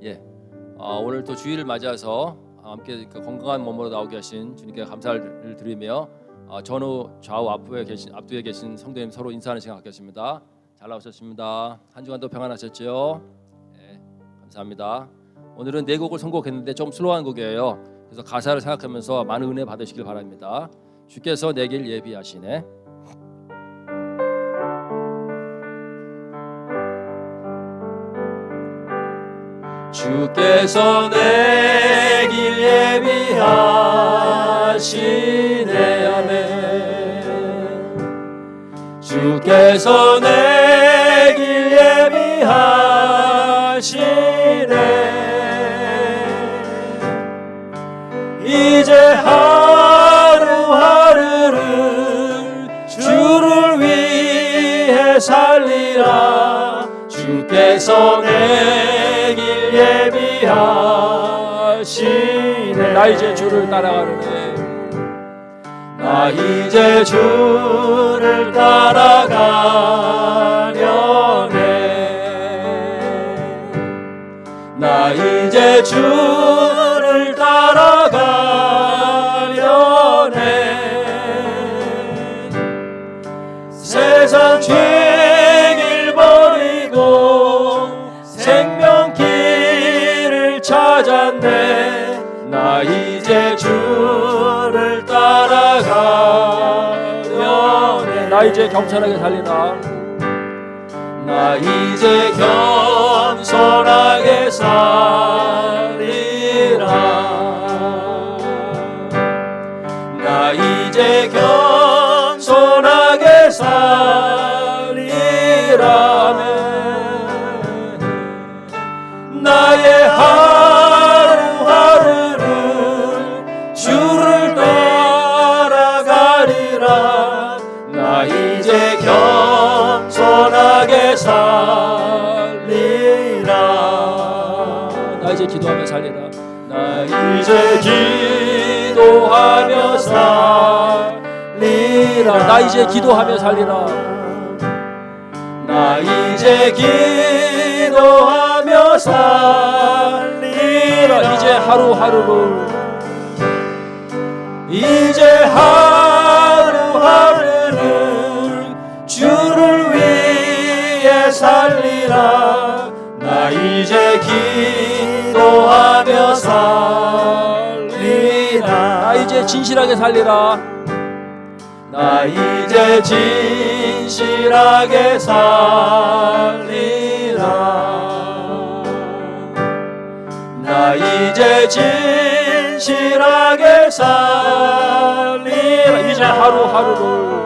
예, 오늘 또 주일을 맞이해서 함께 건강한 몸으로 나오게 하신 주님께 감사를 드리며 전후 좌우 앞뒤에 계신 성도님 서로 인사하는 시간 갖겠습니다. 잘 나오셨습니다. 한 주간도 평안하셨죠? 네, 감사합니다. 오늘은 네 곡을 선곡했는데 좀 슬로우한 곡이에요. 그래서 가사를 생각하면서 많은 은혜 받으시길 바랍니다. 주께서 내 길 예비하시네. 주께서 내 길 예비하시네. 아멘. 주께서 내 길 예비하시네. 이제 하루하루를 주를 위해 살리라. 주께서 내 길 예비하시네. 나 이제 주를 따라가려네. 나 이제 주를 따라가려네. 나 이제 주를 따라가려네. 세상 죄길 버리고 생명길을 찾았네. 나 이제 주를 따라가려네. 나 이제 겸손하게 살리라. 나 이제 겸손하게 살리라. 나 이제 겸손하게 살리라. 나의 하루하루를 주를 따라가리라. 나 이제 겸손하게 살리라. 나 이제 기도하며 살리라. 나 이제 기도하며 살리라. 나 이제 기도하며 살리라. 나 이제 기도하며 살리라. 이제 하루하루를 주를 위해 살리라. 나 이제 기도하며 살리라. 나 이제 진실하게 살리라. 나 이제 진실하게 살리라. 나 이제 진실하게 살리라. 이제 하루하루를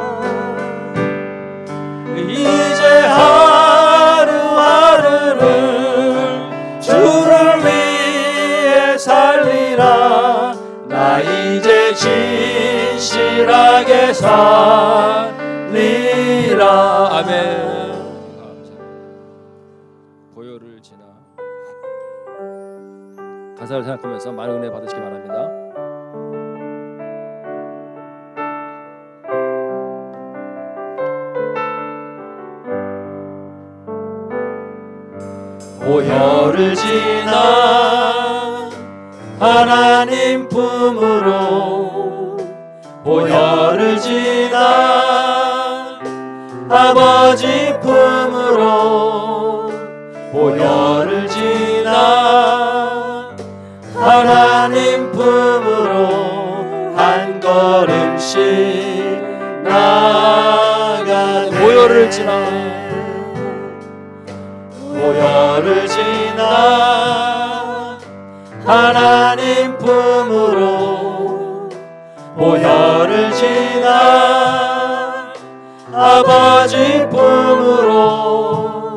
이제 하루하루를 주를 위해 살리라. 나 이제 진실하게 살리라. 아멘. 고요를 지나 가사를 생각하면서 많은 은혜 받으시기 바랍니다. 고요를 지나 하나님 품으로, 고요를 지나 아버지 품으로, 고요를 지나 하나님 품으로 한 걸음씩 나가네. 고요를 지나 고요를 지나 하나님 품으로, 고요를 지나 아버지 품으로,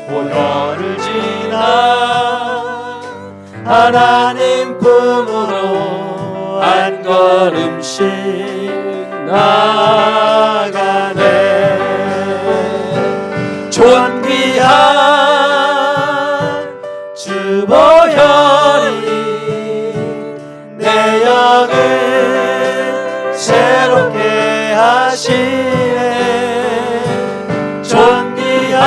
고요를 지나 하나님 품으로 한 걸음씩 나가네. 존귀한 주보혈이 내 영을 새롭게 하시네. 존귀한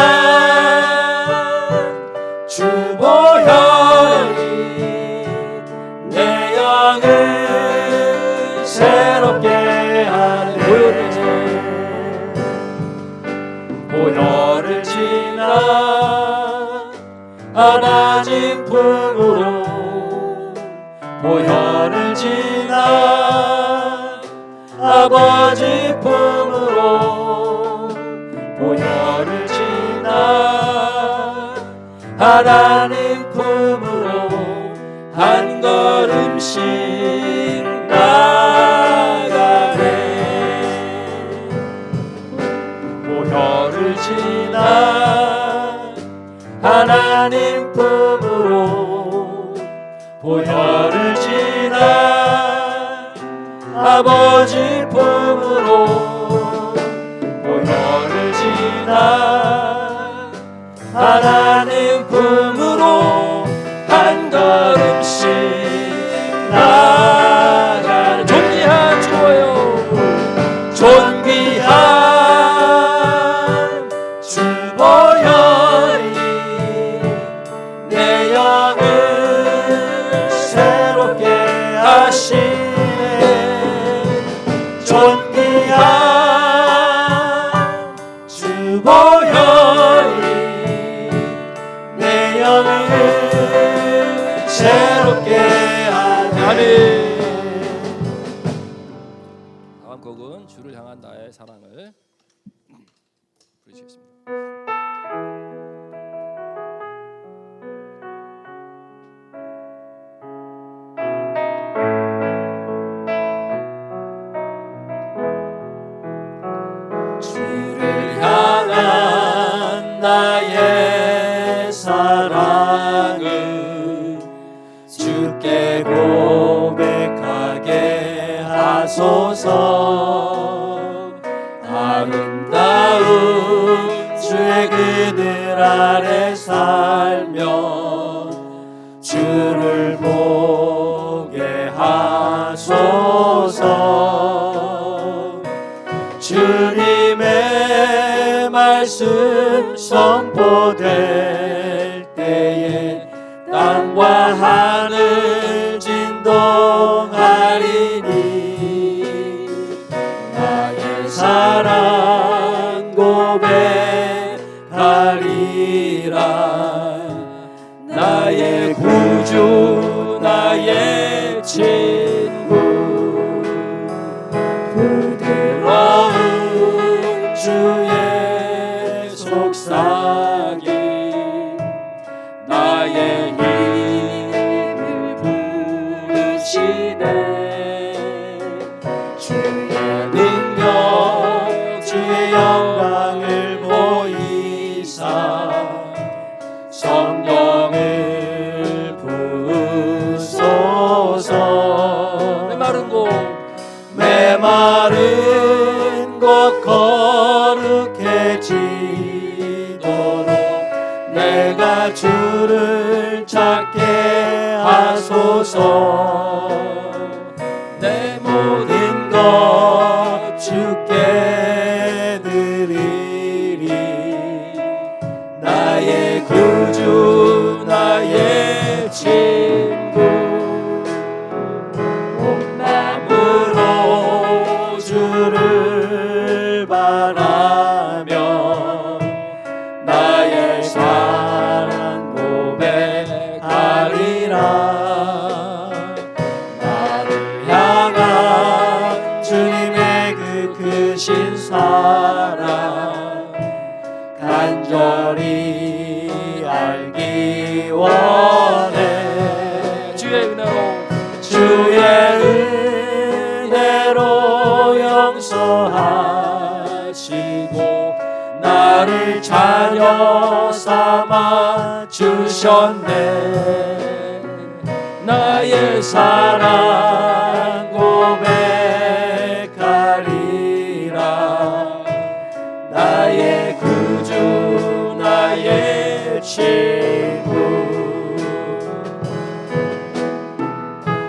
하나님 품으로 보혈을 지나 아버지 품으로 보혈을 지나 하나님 품으로 한 걸음씩 나가네. 보혈을 지나 하나님 품으로 보혈을 지나 아버지 품으로 보혈을 지나 하나님 품으로 한 걸음씩 나가는 존귀한 주예요. 존귀한 주 보혈이 내 영을 새롭게 하시네. 존귀한 주 보혈이 내 영을 새롭게 하네. 다음 곡은 주를 향한 나의 사랑을 부르시겠습니다. 주를 향한 나의 사랑을 주께 고백하게 하소서. 아름다운 주의 그늘 아래 살며 주를 보게 하소서. 주님의 말씀 선포될 때에 땅과 하늘 진동하리니 나의 사랑 고백하리라. 나의 구주 나의 친구 부드러운 주의 속삭임 나의 힘을 부으시네. 주의 능력 주의 영광을 보이사 성령을 부으소서. 메마른 곳 거룩해지도록 내가 주를 찾게 하소서. 내 모든 것 주께 드리리. 나의 구주 나의 친구 온 마음으로 주를 바라며 나의 사랑 고백하리라. 나를 향한 주님의 그 크신 사랑 간절히 알기 원해. 주의 은혜로 용서하시고 나를 자녀 삼아 주셨네. 나의 사랑 고백하리라. 나의 구주 나의 친구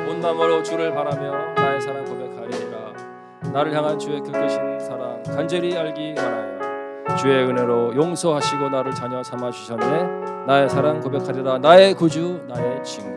온 마음으로 주를 바라며 나의 사랑 고백하리라. 나를 향한 주의 그 크신 사랑 간절히 알기 원하여 주의 은혜로 용서하시고 나를 자녀 삼아 주셨네. 나의 사랑 고백하리라. 나의 구주 나의 친구.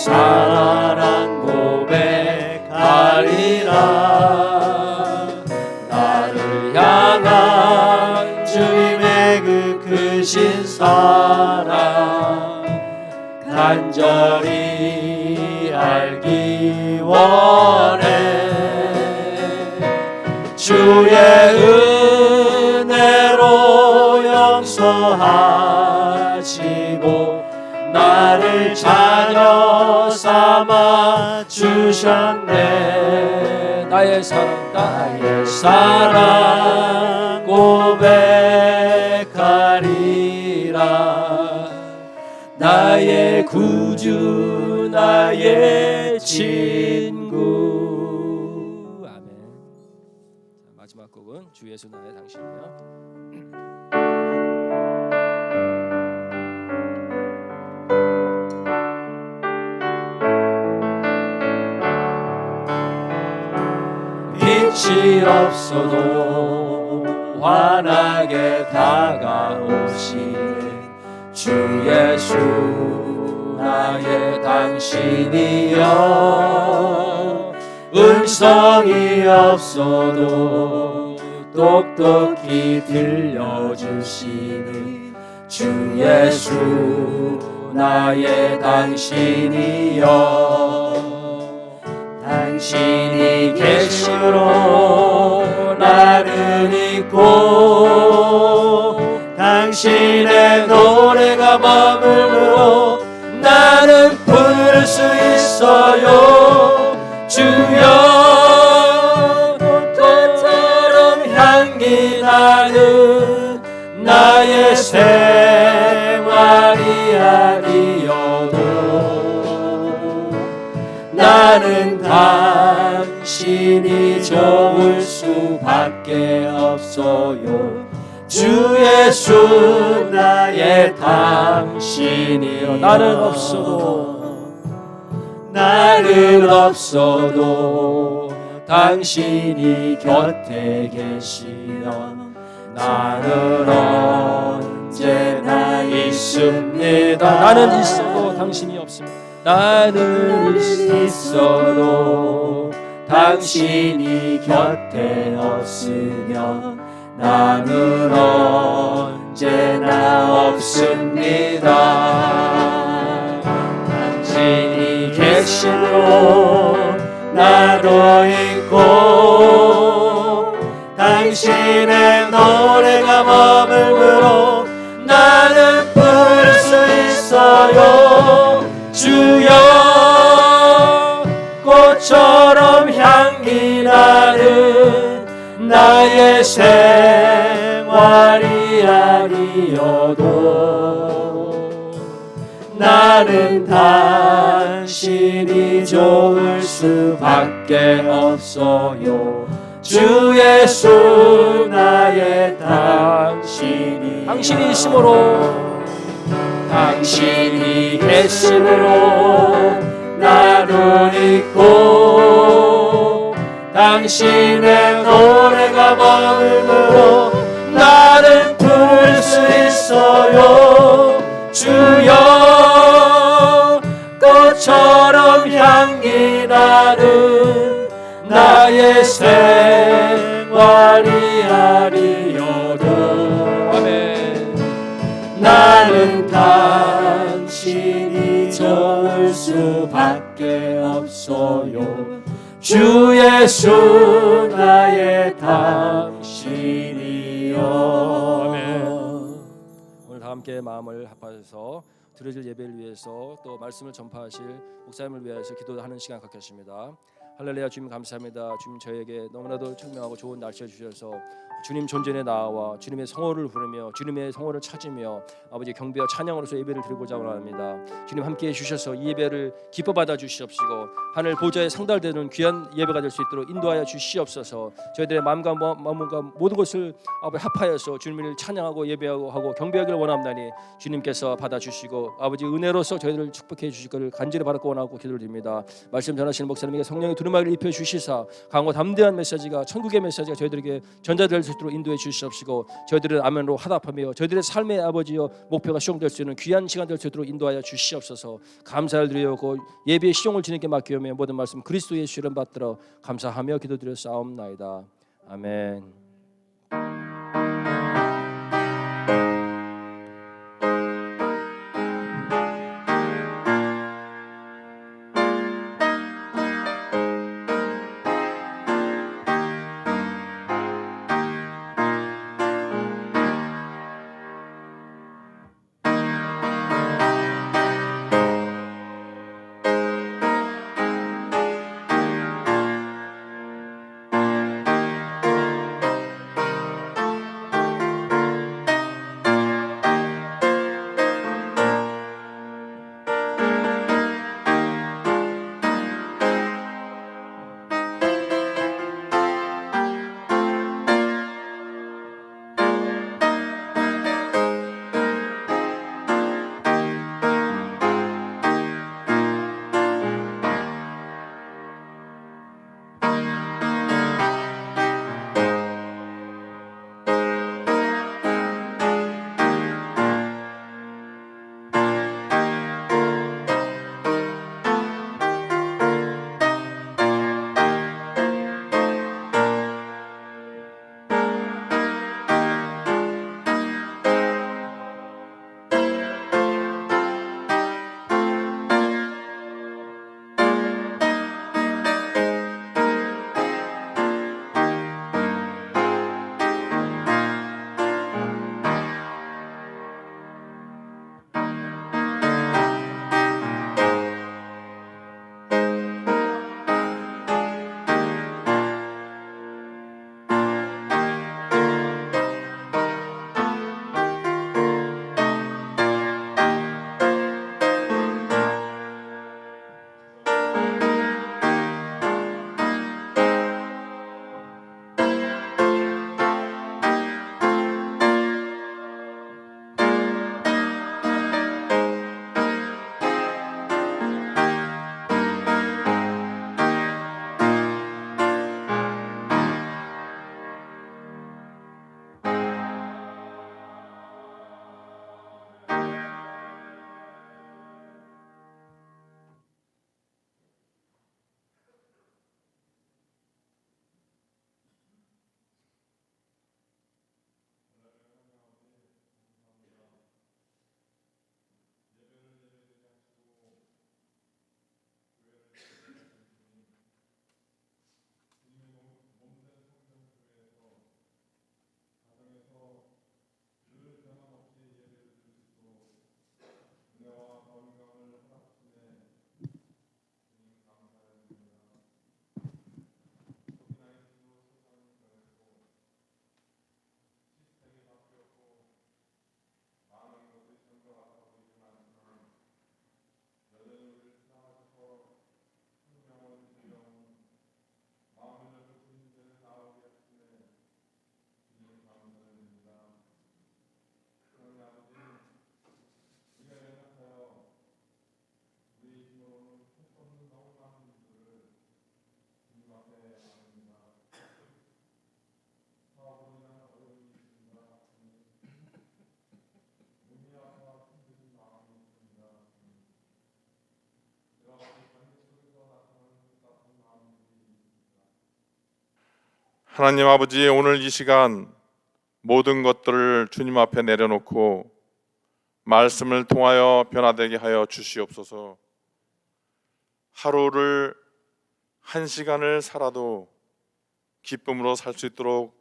사랑 고백하리라. 나를 향한 주님의 그 크신 사랑 간절히 알기 원해. 주의 은혜로 용서하시고 나를 자녀 삼아 주셨네. 나의 사랑 나의 사랑 고백하리라. 나의 구주 나의 친구. 아멘. 자, 마지막 곡은 주 예수 나의 당신이요. 빛이 없어도 환하게 다가오시는 주 예수 나의 당신이여. 음성이 없어도 똑똑히 들려주시는 주 예수 나의 당신이여. 당신이 계심으로 나는 있고 당신의 노래가 머물므로 나는 부를 수 있어요. 주여 꽃처럼 향기 나는 나의 생활이 아니어도 나는 당신이 좋을 수밖에 없어요. 주 예수 나의 당신이여. 나는 없어도 당신이 곁에 계시면 나는 언제나 있습니다. 나는 있어도 당신이 없습니다. 나는 있어도 당신이 곁에 없으면 나는 언제나 없습니다. 당신이 계심으로 나도 있고 당신의 노래가 머물므로 나는 부를 수 있어요. 주여 꽃처럼 향기 나는 나의 생활이 아니어도 나는 당신이 좋을 수밖에 없어요. 주 예수 나의 당신이. 당신이 있으므로 당신이 계심으로 나는 있고 당신의 노래가 머물므로 나는 부를 수 있어요. 주여 꽃처럼 향기 나는 나의 생활이 아니어도 아멘. 나는 당신이 좋을 수밖에 없어요. 주 예수 나의 당신이여. 오늘 다 함께 마음을 합하셔서 드려질 예배를 위해서 또 말씀을 전파하실 목사님을 위해서 기도하는 시간 갖겠습니다. 할렐루야. 주님 감사합니다. 주님 저에게 너무나도 청명하고 좋은 날씨를 주셔서 주님 존전에 나와 주님의 성호를 부르며 주님의 성호를 찾으며 아버지 경배와 찬양으로서 예배를 드리고자 원합니다. 주님 함께해 주셔서 이 예배를 기뻐 받아 주시옵시고 하늘 보좌에 상달되는 귀한 예배가 될 수 있도록 인도하여 주시옵소서. 저희들의 마음과 마음과 모든 것을 아버지 합하여서 주님을 찬양하고 예배하고 하고 경배하기를 원합나니 주님께서 받아 주시고 아버지 은혜로서 저희들을 축복해 주실 것을 간절히 바라고 원하고 기도를 드립니다. 말씀 전하시는 목사님에게 성령의 두루마리 두루마기를 입혀 주시사 강고 담대한 메시지가 천국의 메시지가 저희들에게 전달될 수 있도록 인도해 주시옵시고 저희들은 아멘으로 화답하며 저희들의 삶의 아버지여 목표가 수용될 수 있는 귀한 시간 될 수 있도록 인도하여 주시옵소서. 감사를 드리고 예배의 시종을 주님께 맡기오며 모든 말씀 그리스도 예수 이름 받들어 감사하며 기도드려 싸움나이다. 아멘. 하나님 아버지, 오늘 이 시간 모든 것들을 주님 앞에 내려놓고 말씀을 통하여 변화되게 하여 주시옵소서. 하루를 한 시간을 살아도 기쁨으로 살 수 있도록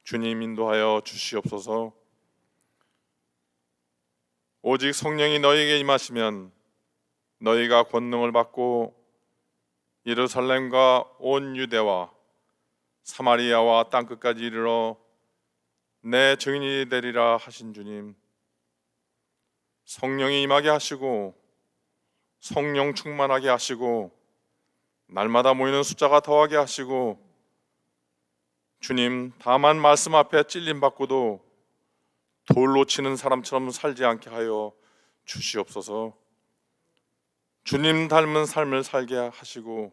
주님 인도하여 주시옵소서. 오직 성령이 너희에게 임하시면 너희가 권능을 받고 예루살렘과 온 유대와 사마리아와 땅끝까지 이르러 내 증인이 되리라 하신 주님, 성령이 임하게 하시고 성령 충만하게 하시고 날마다 모이는 숫자가 더하게 하시고 주님, 다만 말씀 앞에 찔림 받고도 돌로 치는 사람처럼 살지 않게 하여 주시옵소서. 주님 닮은 삶을 살게 하시고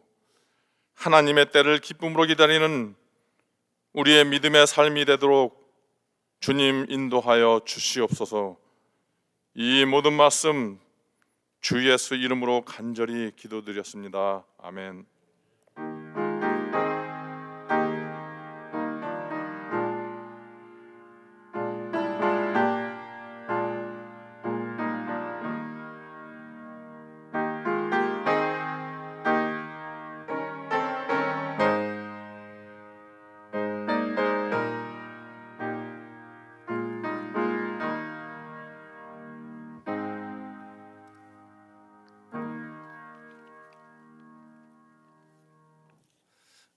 하나님의 때를 기쁨으로 기다리는 우리의 믿음의 삶이 되도록 주님 인도하여 주시옵소서. 이 모든 말씀 주 예수 이름으로 간절히 기도드렸습니다. 아멘.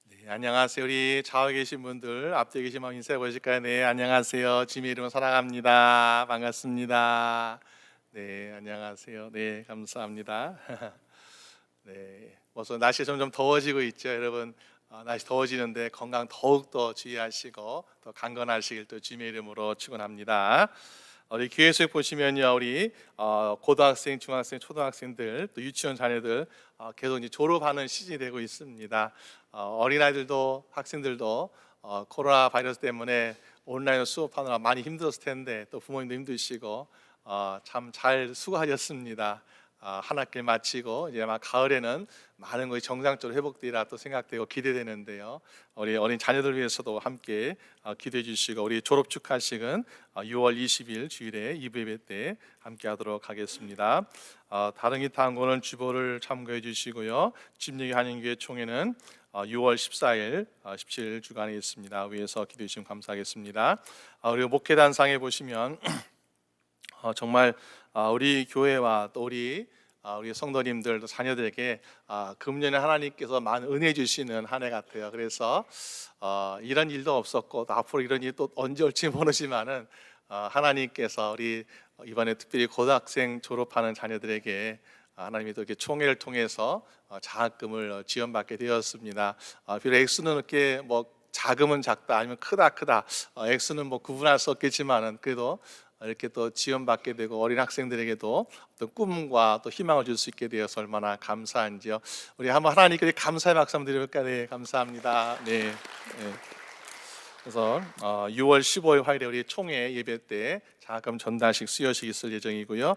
네, 안녕하세요. 우리 좌우에 계신 분들, 앞뒤에 계신 분 인사해 보실까요? 네, 안녕하세요. 주님의 이름으로 사랑합니다. 반갑습니다. 네, 안녕하세요. 네, 감사합니다. 네, 벌써 날씨 점점 더워지고 있죠, 여러분. 날씨 더워지는데 건강 더욱 더 주의하시고 더 강건하시길 또 주님의 이름으로 축원합니다. 우리 교회 속 보시면요, 우리 고등학생, 중학생, 초등학생들 또 유치원 자녀들 계속 이제 졸업하는 시즌이 되고 있습니다. 어린아이들도 학생들도 코로나 바이러스 때문에 온라인으로 수업하느라 많이 힘들었을 텐데 또 부모님도 힘드시고 참 잘 수고하셨습니다. 한 학기 마치고 이제 아마 가을에는 많은 것이 정상적으로 회복되리라 또 생각되고 기대되는데요. 우리 어린 자녀들 위해서도 함께 기도해 주시고 우리 졸업 축하식은 6월 20일 주일에 2부 예배 때 함께 하도록 하겠습니다. 다른 기타 한거는 주보를 참고해 주시고요. 집례기 한인교회 총회는 6월 14일, 17일 주간에 있습니다. 위에서 기도해 주시면 감사하겠습니다. 그리고 목회단상에 보시면 정말 우리 교회와 또 우리 성도님들 또 자녀들에게 금년에 하나님께서 많은 은혜 주시는 한 해 같아요. 그래서 이런 일도 없었고 또 앞으로 이런 일이 또 언제 올지 모르지만은 하나님께서 우리 이번에 특별히 고등학생 졸업하는 자녀들에게 하나님이 또 이렇게 총회를 통해서 장학금을 지원받게 되었습니다. 비록 액수는 이렇게 뭐 자금은 작다 아니면 크다 액수는 뭐 구분할 수 없겠지만은 그래도 이렇게 또 지원받게 되고 어린 학생들에게도 어떤 꿈과 또 희망을 줄 수 있게 되어서 얼마나 감사한지요. 우리 한번 하나님께 감사의 박수 한번 드려볼까요? 네, 감사합니다. 네. 그래서 6월 15일 화요일에 우리 총회 예배 때 장학금 전달식 수여식 있을 예정이고요.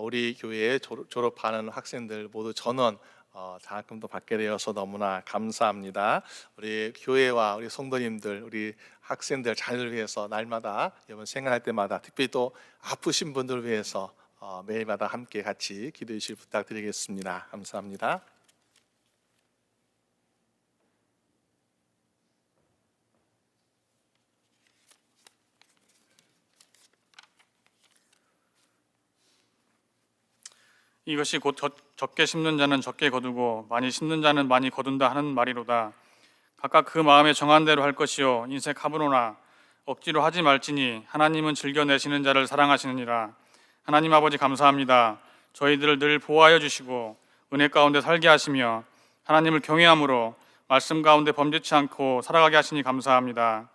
우리 교회에 졸업하는 학생들 모두 전원 장학금도 받게 되어서 너무나 감사합니다. 우리 교회와 우리 성도님들, 우리 학생들 자녀를 위해서 날마다 여러분 생각할 때마다 특별히 또 아프신 분들을 위해서 매일마다 함께 같이 기도해 주실 부탁드리겠습니다. 감사합니다. 이것이 곧 적게 심는 자는 적게 거두고 많이 심는 자는 많이 거둔다 하는 말이로다. 각각 그 마음에 정한 대로 할 것이요 인색하므로나 억지로 하지 말지니 하나님은 즐겨내시는 자를 사랑하시느니라. 하나님 아버지 감사합니다. 저희들을 늘 보호하여 주시고 은혜 가운데 살게 하시며 하나님을 경외함으로 말씀 가운데 범죄치 않고 살아가게 하시니 감사합니다.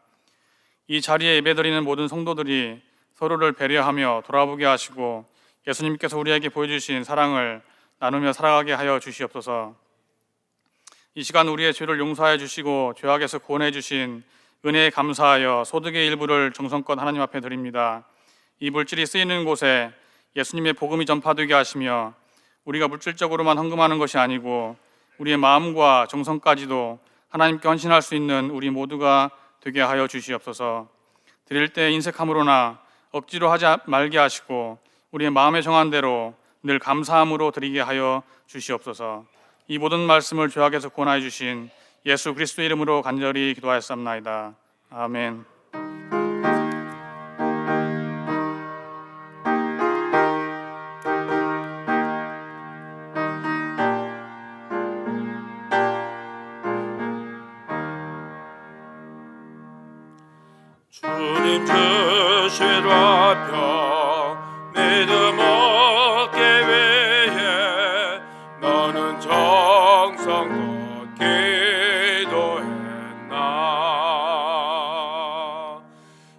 이 자리에 예배드리는 모든 성도들이 서로를 배려하며 돌아보게 하시고 예수님께서 우리에게 보여주신 사랑을 나누며 살아가게 하여 주시옵소서. 이 시간 우리의 죄를 용서하여 주시고 죄악에서 구원해 주신 은혜에 감사하여 소득의 일부를 정성껏 하나님 앞에 드립니다. 이 물질이 쓰이는 곳에 예수님의 복음이 전파되게 하시며 우리가 물질적으로만 헌금하는 것이 아니고 우리의 마음과 정성까지도 하나님께 헌신할 수 있는 우리 모두가 되게 하여 주시옵소서. 드릴 때 인색함으로나 억지로 하지 말게 하시고 우리의 마음에 정한 대로 늘 감사함으로 드리게 하여 주시옵소서. 이 모든 말씀을 죄악에서 구원하여 주신 예수 그리스도 이름으로 간절히 기도하였사옵나이다. 아멘. 주님 주실 화평 믿음 얻게 위해 너는 정성껏 기도했나.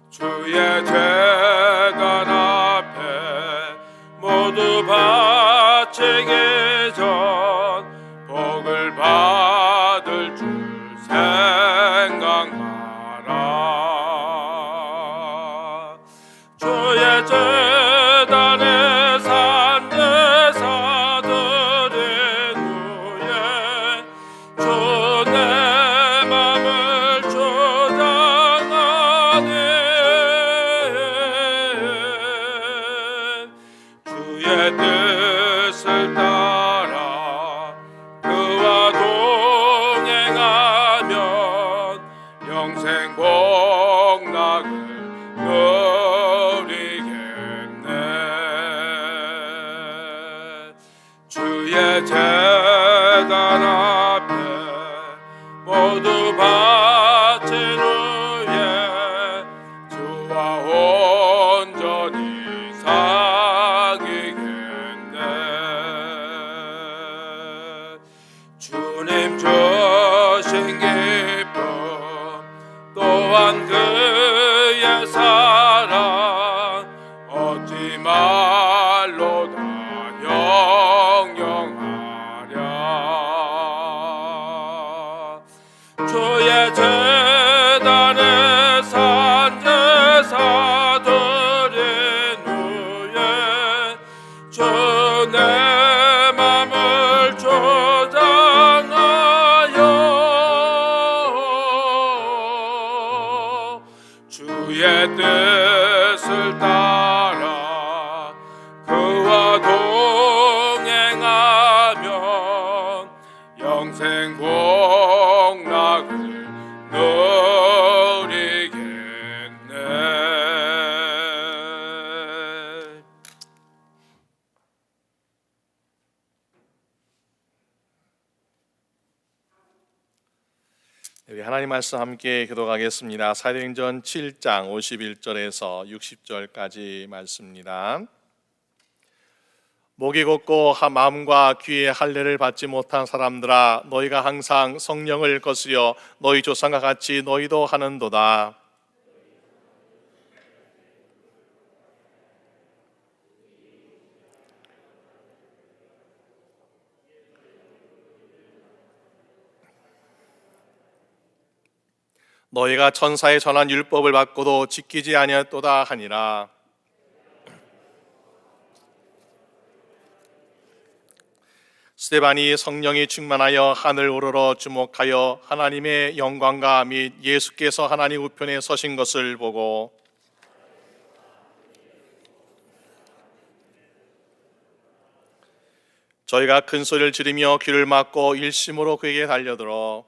주의 재단 앞에 모두 바치기 전 복을 받을 줄 영생 복락을 누리겠네. 주의 재단 앞에 모두 바친 후에 주와 온전히 사귀겠네. 주님 주신 기쁨 또한 그의 사랑 어찌 말로 다 영영하랴. 주의 재단에 산제사 드린 후에 주 내 맘을 조장하여 주의 뜻을 따라 그와 동행하면 영생 복락을 누리겠네. 우리 하나님 말씀 함께 기도하겠습니다. 사도행전 7장 51절에서 60절까지 말씀입니다. 목이 곧고 마음과 귀에 할례를 받지 못한 사람들아, 너희가 항상 성령을 거스려 너희 조상과 같이 너희도 하는도다. 너희가 천사의 전한 율법을 받고도 지키지 아니하였도다 하니라. 스데반이 성령이 충만하여 하늘 우러러 주목하여 하나님의 영광과 및 예수께서 하나님 우편에 서신 것을 보고 저희가 큰 소리를 지르며 귀를 막고 일심으로 그에게 달려들어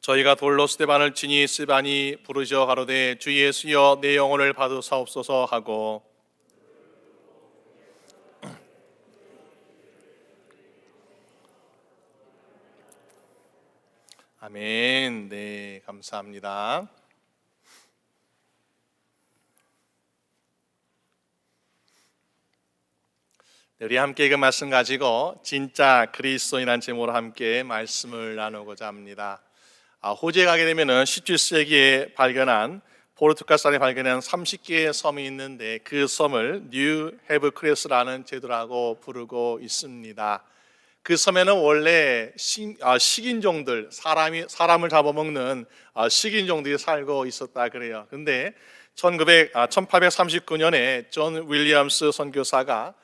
저희가 돌로 스데반을 치니 스데반이 부르짖어 가로되 주 예수여 내 영혼을 받으사옵소서 하고 아멘. 네, 감사합니다. 네, 우리 함께 그 말씀 가지고 진짜 그리스도인이라는 제목으로 함께 말씀을 나누고자 합니다. 호주에 가게 되면은 17세기에 발견한 포르투갈 사람이 발견한 30개의 섬이 있는데 그 섬을 뉴 헤브크레스라는 제도라고 부르고 있습니다. 그 섬에는 원래 식인종들, 사람을 잡아먹는 식인종들이 살고 있었다 그래요. 근데 1839년에 존 윌리엄스 선교사가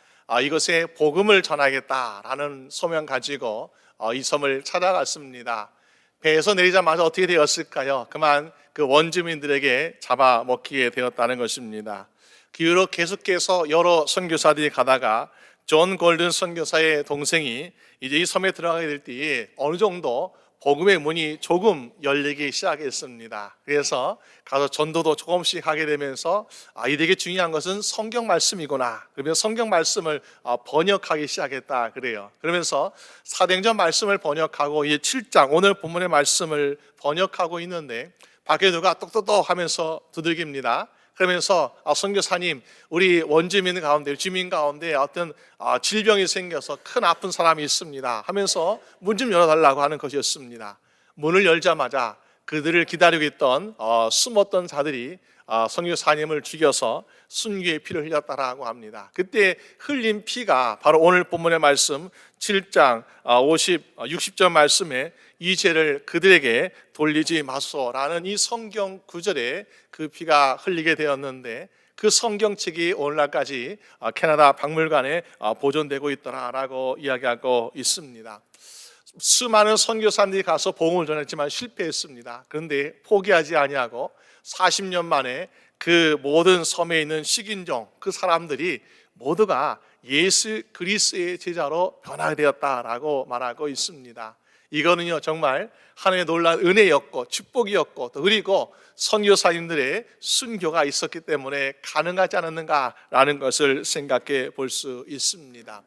이것에 복음을 전하겠다라는 소명 가지고 이 섬을 찾아갔습니다. 배에서 내리자마자 어떻게 되었을까요? 그만 그 원주민들에게 잡아먹히게 되었다는 것입니다. 그 이후로 계속해서 여러 선교사들이 가다가 존 골든 선교사의 동생이 이제 이 섬에 들어가게 될 때에 어느 정도 복음의 문이 조금 열리기 시작했습니다. 그래서 가서 전도도 조금씩 하게 되면서 이 되게 중요한 것은 성경 말씀이구나. 그러면 성경 말씀을 번역하기 시작했다 그래요. 그러면서 사도행전 말씀을 번역하고 이제 7장 오늘 본문의 말씀을 번역하고 있는데 밖에 누가 똑똑똑 하면서 두들깁니다. 그러면서 선교사님, 우리 원주민 가운데, 주민 가운데 어떤 질병이 생겨서 큰 아픈 사람이 있습니다 하면서 문 좀 열어달라고 하는 것이었습니다. 문을 열자마자 그들을 기다리고 있던 숨었던 자들이 선교사님을 죽여서 순교의 피를 흘렸다라고 합니다. 그때 흘린 피가 바로 오늘 본문의 말씀 7장 60절 말씀에 이 죄를 그들에게 돌리지 마소라는 이 성경 구절에 그 피가 흘리게 되었는데 그 성경책이 오늘날까지 캐나다 박물관에 보존되고 있더라라고 이야기하고 있습니다. 수많은 선교사님들이 가서 복음을 전했지만 실패했습니다. 그런데 포기하지 아니하고 40년 만에 그 모든 섬에 있는 식인종 그 사람들이 모두가 예수 그리스도의 제자로 변화되었다라고 말하고 있습니다. 이거는요 정말 하나님의 놀라운 은혜였고 축복이었고 또 그리고 선교사님들의 순교가 있었기 때문에 가능하지 않았는가라는 것을 생각해 볼 수 있습니다.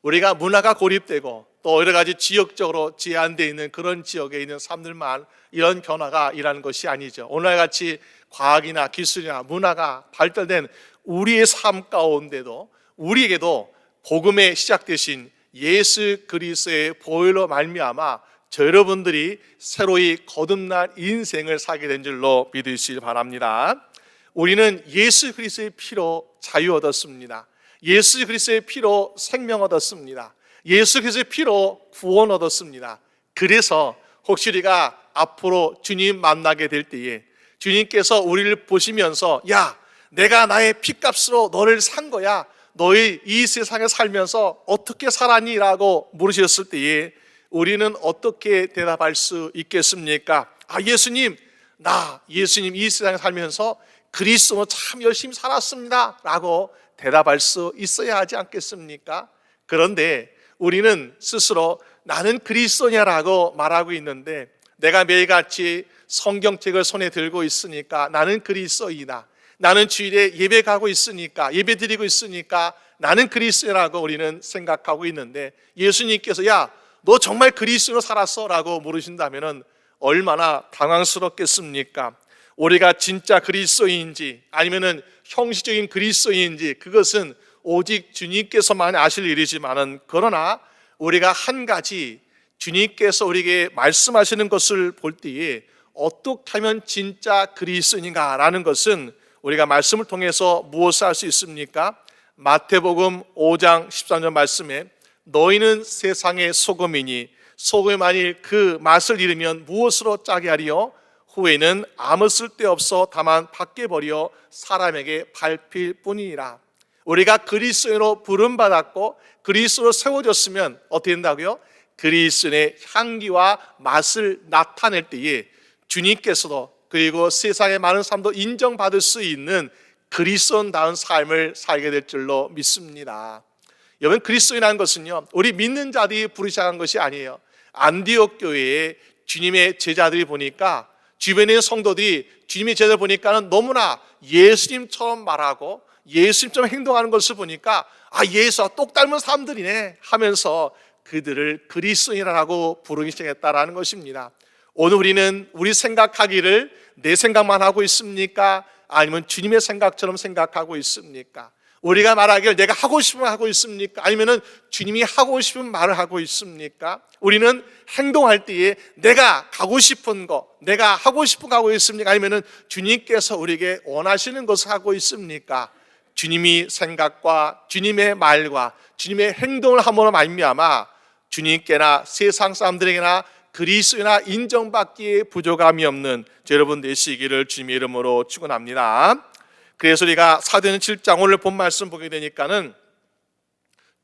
우리가 문화가 고립되고 또 여러 가지 지역적으로 제한되어 있는 그런 지역에 있는 사람들만 이런 변화가 일하는 것이 아니죠. 오늘같이 과학이나 기술이나 문화가 발달된 우리의 삶 가운데도 우리에게도 복음의 시작 되신 예수 그리스도의 보혈로 말미암아 저 여러분들이 새로이 거듭난 인생을 살게 된 줄로 믿으시기 바랍니다. 우리는 예수 그리스도의 피로 자유 얻었습니다. 예수 그리스도의 피로 생명 얻었습니다. 예수 그리스도의 피로 구원 얻었습니다. 그래서 혹시 우리가 앞으로 주님 만나게 될 때에 주님께서 우리를 보시면서 야, 내가 나의 피값으로 너를 산 거야. 너희 이 세상에 살면서 어떻게 살았니? 라고 물으셨을 때에 우리는 어떻게 대답할 수 있겠습니까? 아, 예수님 이 세상에 살면서 그리스도로 참 열심히 살았습니다 라고 대답할 수 있어야 하지 않겠습니까? 그런데 우리는 스스로 나는 그리스도냐라고 말하고 있는데 내가 매일같이 성경책을 손에 들고 있으니까 나는 그리스도이다. 나는 주일에 예배 가고 있으니까 예배 드리고 있으니까 나는 그리스도라고 우리는 생각하고 있는데 예수님께서 야, 너 정말 그리스도로 살았어? 라고 물으신다면 얼마나 당황스럽겠습니까? 우리가 진짜 그리스도인지 아니면은 형식적인 그리스도인지 그것은 오직 주님께서만 아실 일이지만은 그러나 우리가 한 가지 주님께서 우리에게 말씀하시는 것을 볼 때에 어떻게 하면 진짜 그리스도인가라는 것은 우리가 말씀을 통해서 무엇을 할 수 있습니까? 마태복음 5장 13절 말씀에 너희는 세상의 소금이니 소금이 만일 그 맛을 잃으면 무엇으로 짜게 하리요? 후에는 아무 쓸데없어 다만 밖에 버려 사람에게 밟힐 뿐이니라. 우리가 그리스도인으로 부름받았고 그리스도로 세워졌으면 어떻게 된다고요? 그리스도의 향기와 맛을 나타낼 때에 주님께서도 그리고 세상의 많은 사람도 인정받을 수 있는 그리스도인다운 삶을 살게 될 줄로 믿습니다. 여러분, 그리스도인이라는 것은요 우리 믿는 자들이 부르시는 것이 아니에요. 안디옥 교회에 주님의 제자들이 보니까 주변에 있는 성도들이 주님의 제자들 보니까는 너무나 예수님처럼 말하고 예수님처럼 행동하는 것을 보니까 아, 예수와 똑 닮은 사람들이네 하면서 그들을 그리스도인이라고 부르기 시작했다라는 것입니다. 오늘 우리는 우리 생각하기를 내 생각만 하고 있습니까? 아니면 주님의 생각처럼 생각하고 있습니까? 우리가 말하기를 내가 하고 싶은 말 하고 있습니까? 아니면 주님이 하고 싶은 말을 하고 있습니까? 우리는 행동할 때에 내가 가고 싶은 거, 내가 하고 싶은 거 하고 있습니까? 아니면 주님께서 우리에게 원하시는 것을 하고 있습니까? 주님이 생각과 주님의 말과 주님의 행동을 함으로 말미암아 주님께나 세상 사람들에게나 그리스도나 인정받기에 부족함이 없는 여러분 되시기를 주님의 이름으로 축원합니다. 그래서 우리가 사도행전 7장 오늘 본 말씀 보게 되니까는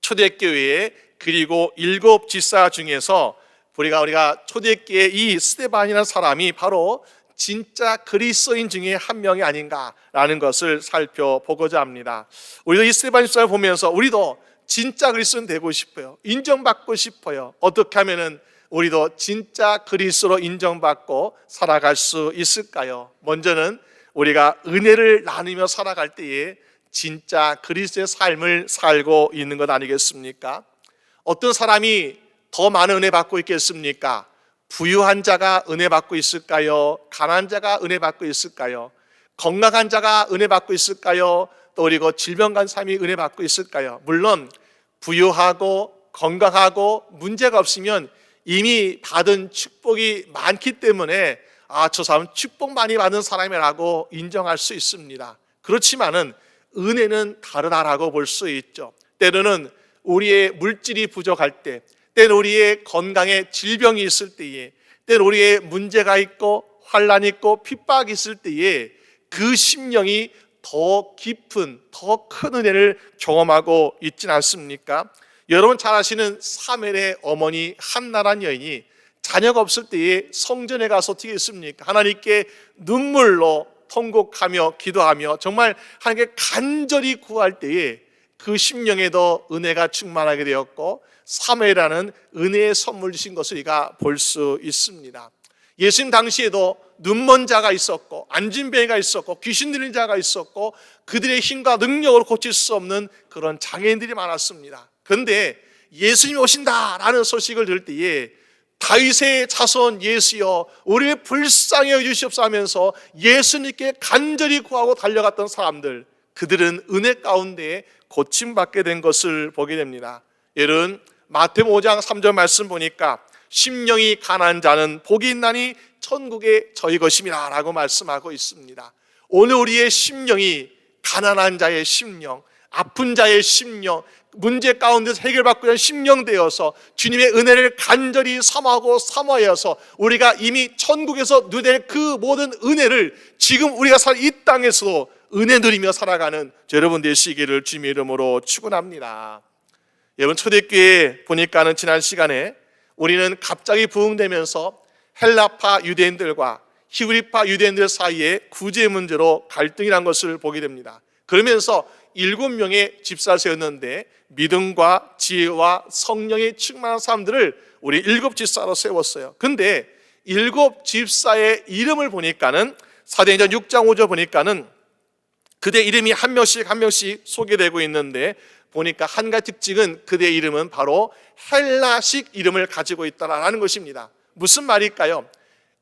초대교회 그리고 7 지사 중에서 우리가 초대교회 이 스데반이라는 사람이 바로 진짜 그리스도인 중에 한 명이 아닌가라는 것을 살펴보고자 합니다. 우리도 이 스데반 집사를 보면서 우리도 진짜 그리스도인 되고 싶어요. 인정받고 싶어요. 어떻게 하면은 우리도 진짜 그리스도로 인정받고 살아갈 수 있을까요? 먼저는 우리가 은혜를 나누며 살아갈 때에 진짜 그리스도의 삶을 살고 있는 것 아니겠습니까? 어떤 사람이 더 많은 은혜 받고 있겠습니까? 부유한 자가 은혜 받고 있을까요? 가난한 자가 은혜 받고 있을까요? 건강한 자가 은혜 받고 있을까요? 또 그리고 질병간 사람이 은혜 받고 있을까요? 물론 부유하고 건강하고 문제가 없으면 이미 받은 축복이 많기 때문에 아, 저 사람은 축복 많이 받은 사람이라고 인정할 수 있습니다. 그렇지만은 은혜는 다르다라고 볼 수 있죠. 때로는 우리의 물질이 부족할 때, 때로는 우리의 건강에 질병이 있을 때에, 때로는 우리의 문제가 있고 환란이 있고 핍박이 있을 때에 그 심령이 더 깊은, 더 큰 은혜를 경험하고 있지는 않습니까? 여러분 잘 아시는 사멜의 어머니 한나라는 여인이 자녀가 없을 때에 성전에 가서 어떻게 했습니까? 하나님께 눈물로 통곡하며 기도하며 정말 하나님께 간절히 구할 때에 그 심령에도 은혜가 충만하게 되었고 사무엘이라는 은혜의 선물 주신 것을 우리가 볼 수 있습니다. 예수님 당시에도 눈먼 자가 있었고 안진뱅이가 있었고 귀신 들린 자가 있었고 그들의 힘과 능력으로 고칠 수 없는 그런 장애인들이 많았습니다. 그런데 예수님이 오신다라는 소식을 들을 때에 다윗의 자손 예수여 우리를 불쌍히 여주시옵소서 하면서 예수님께 간절히 구하고 달려갔던 사람들, 그들은 은혜 가운데 고침받게 된 것을 보게 됩니다. 여러분, 마태복음 5장 3절 말씀 보니까 심령이 가난한 자는 복이 있나니 천국에 저희 것임이라 라고 말씀하고 있습니다. 오늘 우리의 심령이 가난한 자의 심령, 아픈 자의 심령, 문제 가운데서 해결받고 있는 심령 되어서 주님의 은혜를 간절히 사모하고 사모하여서 우리가 이미 천국에서 누릴 그 모든 은혜를 지금 우리가 살 이 땅에서도 은혜 누리며 살아가는 여러분 되시기를 주님의 이름으로 축원합니다. 여러분, 초대교회 보니까는 지난 시간에 우리는 갑자기 부흥되면서 헬라파 유대인들과 히브리파 유대인들 사이에 구제 문제로 갈등이라는 것을 보게 됩니다. 그러면서 7명의 집사를 세웠는데 믿음과 지혜와 성령의 충만한 사람들을 우리 7집사로 세웠어요. 근데 7집사의 이름을 보니까는 사도행전 6장 5절 보니까는 그대 이름이 한 명씩 소개되고 있는데 보니까 한 가지 특징은 그대의 이름은 바로 헬라식 이름을 가지고 있다라는 것입니다. 무슨 말일까요?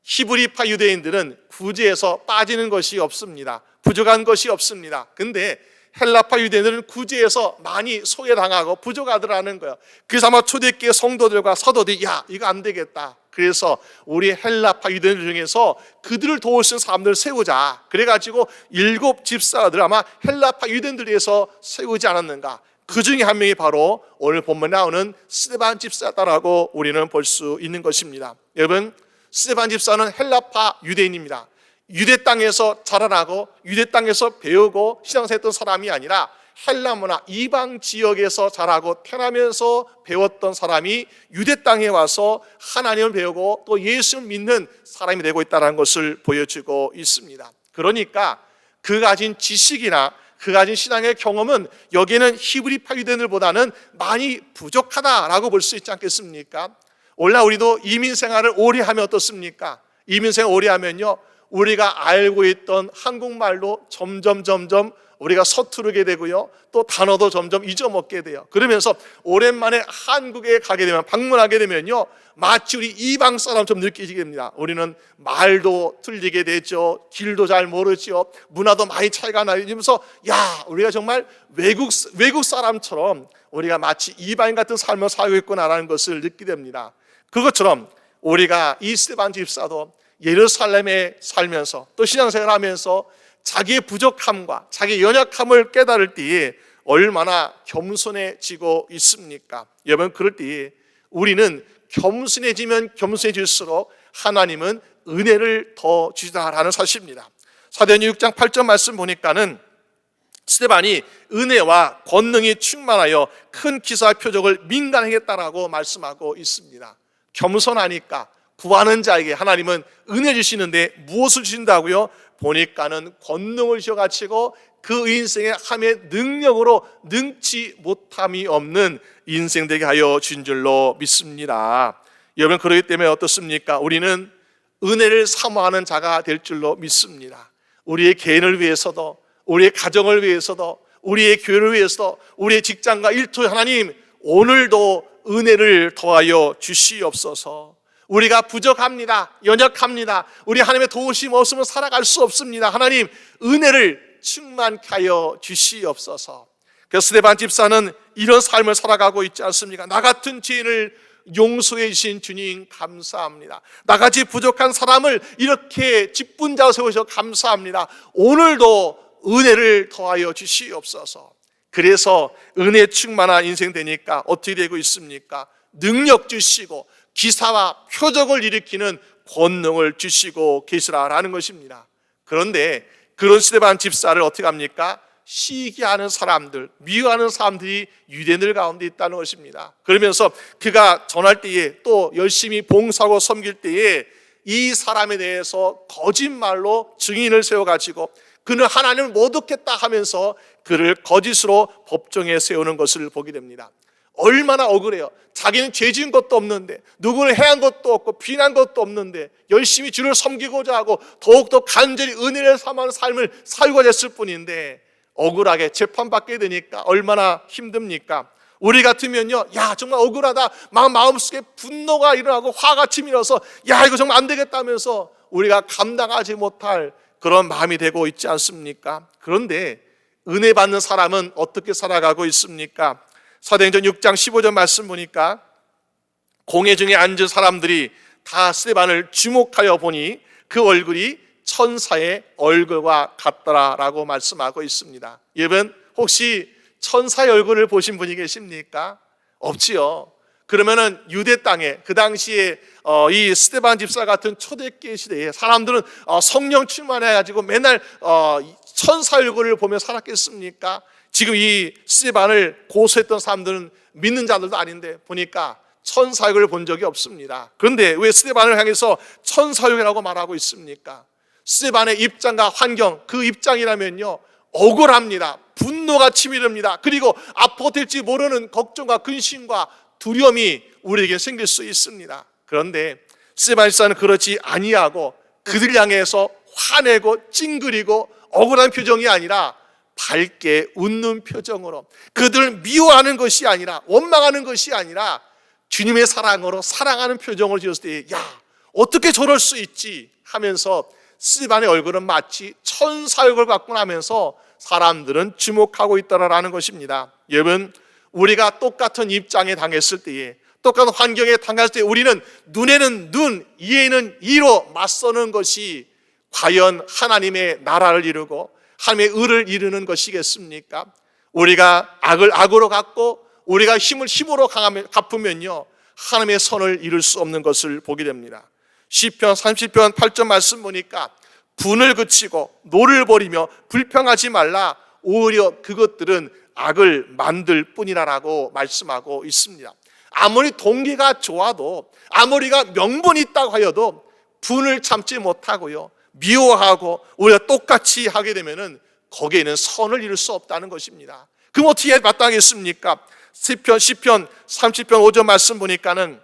히브리파 유대인들은 구제에서 빠지는 것이 없습니다. 부족한 것이 없습니다. 근데 헬라파 유대인들은 구제에서 많이 소외당하고 부족하더라는 거예요. 그래서 아마 초대교회 성도들과 사도들이 야 이거 안 되겠다. 그래서 우리 헬라파 유대인들 중에서 그들을 도울 수 있는 사람들을 세우자. 그래가지고 7집사들 아마 헬라파 유대인들에서 세우지 않았는가. 그 중에 한 명이 바로 오늘 본문에 나오는 스데반 집사다라고 우리는 볼 수 있는 것입니다. 여러분, 스데반 집사는 헬라파 유대인입니다. 유대 땅에서 자라나고 유대 땅에서 배우고 신앙생활했던 사람이 아니라 헬라 문화 이방 지역에서 자라고 태어나면서 배웠던 사람이 유대 땅에 와서 하나님을 배우고 또 예수를 믿는 사람이 되고 있다는 것을 보여주고 있습니다. 그러니까 그 가진 지식이나 그 가진 신앙의 경험은 여기에는 히브리파 유대인들보다는 많이 부족하다라고 볼 수 있지 않겠습니까? 오늘날 우리도 이민 생활을 오래 하면 어떻습니까? 이민 생활 오래 하면요, 우리가 알고 있던 한국말로 점점 우리가 서투르게 되고요, 또 단어도 점점 잊어먹게 돼요. 그러면서 오랜만에 한국에 가게 되면, 방문하게 되면요, 마치 우리 이방 사람처럼 느끼게 됩니다. 우리는 말도 틀리게 되죠, 길도 잘 모르죠, 문화도 많이 차이가 나요. 이러면서 야, 우리가 정말 외국 사람처럼 우리가 마치 이방인 같은 삶을 살고 있구나라는 것을 느끼게 됩니다. 그것처럼 우리가 이 스데반 집사도 예루살렘에 살면서 또 신앙생활을 하면서 자기의 부족함과 자기의 연약함을 깨달을 때에 얼마나 겸손해지고 있습니까? 여러분, 그럴 때에 우리는 겸손해지면 겸손해질수록 하나님은 은혜를 더 주시다라는 사실입니다. 사도행전 6장 8절 말씀 보니까는 스데반이 은혜와 권능이 충만하여 큰 기사와 표적을 민간하겠다라고 말씀하고 있습니다. 겸손하니까 구하는 자에게 하나님은 은혜 주시는데 무엇을 주신다고요? 보니까는 권능을 주셔가지고 그 인생의 함의 능력으로 능치 못함이 없는 인생 되게 하여 주신 줄로 믿습니다. 여러분, 그렇기 때문에 어떻습니까? 우리는 은혜를 사모하는 자가 될 줄로 믿습니다. 우리의 개인을 위해서도, 우리의 가정을 위해서도, 우리의 교회를 위해서도, 우리의 직장과 일터 하나님 오늘도 은혜를 더하여 주시옵소서. 우리가 부족합니다. 연약합니다. 우리 하나님의 도우심 없으면 살아갈 수 없습니다. 하나님 은혜를 충만케 하여 주시옵소서. 그래서 스데반 집사는 이런 삶을 살아가고 있지 않습니까? 나 같은 죄인을 용서해 주신 주님 감사합니다. 나같이 부족한 사람을 이렇게 직분자로 세우셔서 감사합니다. 오늘도 은혜를 더하여 주시옵소서. 그래서 은혜 충만한 인생 되니까 어떻게 되고 있습니까? 능력 주시고 기사와 표적을 일으키는 권능을 주시고 계시라라는 것입니다. 그런데 그런 스데반 집사를 어떻게 합니까? 시기하는 사람들, 미워하는 사람들이 유대인들 가운데 있다는 것입니다. 그러면서 그가 전할 때에 또 열심히 봉사하고 섬길 때에 이 사람에 대해서 거짓말로 증인을 세워가지고 그는 하나님을 못 얻겠다 하면서 그를 거짓으로 법정에 세우는 것을 보게 됩니다. 얼마나 억울해요. 자기는 죄 지은 것도 없는데, 누구를 해한 것도 없고 비난 것도 없는데 열심히 주를 섬기고자 하고 더욱더 간절히 은혜를 삼하는 삶을 살고자 했을 뿐인데 억울하게 재판받게 되니까 얼마나 힘듭니까? 우리 같으면요, 야 정말 억울하다, 마음속에 분노가 일어나고 화가 치밀어서 야 이거 정말 안 되겠다면서 우리가 감당하지 못할 그런 마음이 되고 있지 않습니까? 그런데 은혜 받는 사람은 어떻게 살아가고 있습니까? 사도행전 6장 15절 말씀 보니까 공회 중에 앉은 사람들이 다 스데반을 주목하여 보니 그 얼굴이 천사의 얼굴과 같더라라고 말씀하고 있습니다. 여러분 혹시 천사의 얼굴을 보신 분이 계십니까? 없지요. 그러면은 유대 땅에 그 당시에 이 스데반 집사 같은 초대교회 시대에 사람들은 성령 충만해가지고 맨날 천사 얼굴을 보며 살았겠습니까? 지금 이 스데반을 고소했던 사람들은 믿는 자들도 아닌데 보니까 천사 얼굴을 본 적이 없습니다. 그런데 왜 스데반을 향해서 천사 얼굴이라고 말하고 있습니까? 스데반의 입장과 환경, 그 입장이라면요 억울합니다. 분노가 치밀합니다. 그리고 앞으로 될지 모르는 걱정과 근심과 두려움이 우리에게 생길 수 있습니다. 그런데 스데반 집사는 그렇지 아니하고 그들 향해서 화내고 찡그리고 억울한 표정이 아니라 밝게 웃는 표정으로, 그들을 미워하는 것이 아니라 원망하는 것이 아니라 주님의 사랑으로 사랑하는 표정을 지었을 때 야 어떻게 저럴 수 있지 하면서 스데반의 얼굴은 마치 천사 얼굴 같구나 하면서 사람들은 주목하고 있더라라는 것입니다. 여러분 우리가 똑같은 입장에 당했을 때에, 똑같은 환경에 당했을 때 우리는 눈에는 눈, 이에는 이로 맞서는 것이 과연 하나님의 나라를 이루고 하나님의 의를 이루는 것이겠습니까? 우리가 악을 악으로 갚고 우리가 힘을 힘으로 갚으면요 하나님의 선을 이룰 수 없는 것을 보게 됩니다. 시편 30편 8절 말씀 보니까 분을 그치고 노를 버리며 불평하지 말라, 오히려 그것들은 악을 만들 뿐이라라고 말씀하고 있습니다. 아무리 동기가 좋아도, 아무리가 명분이 있다고 하여도 분을 참지 못하고요 미워하고 우리가 똑같이 하게 되면은 거기에는 선을 이룰 수 없다는 것입니다. 그럼 어떻게 마땅하겠습니까? 시편 30편 5절 말씀 보니까는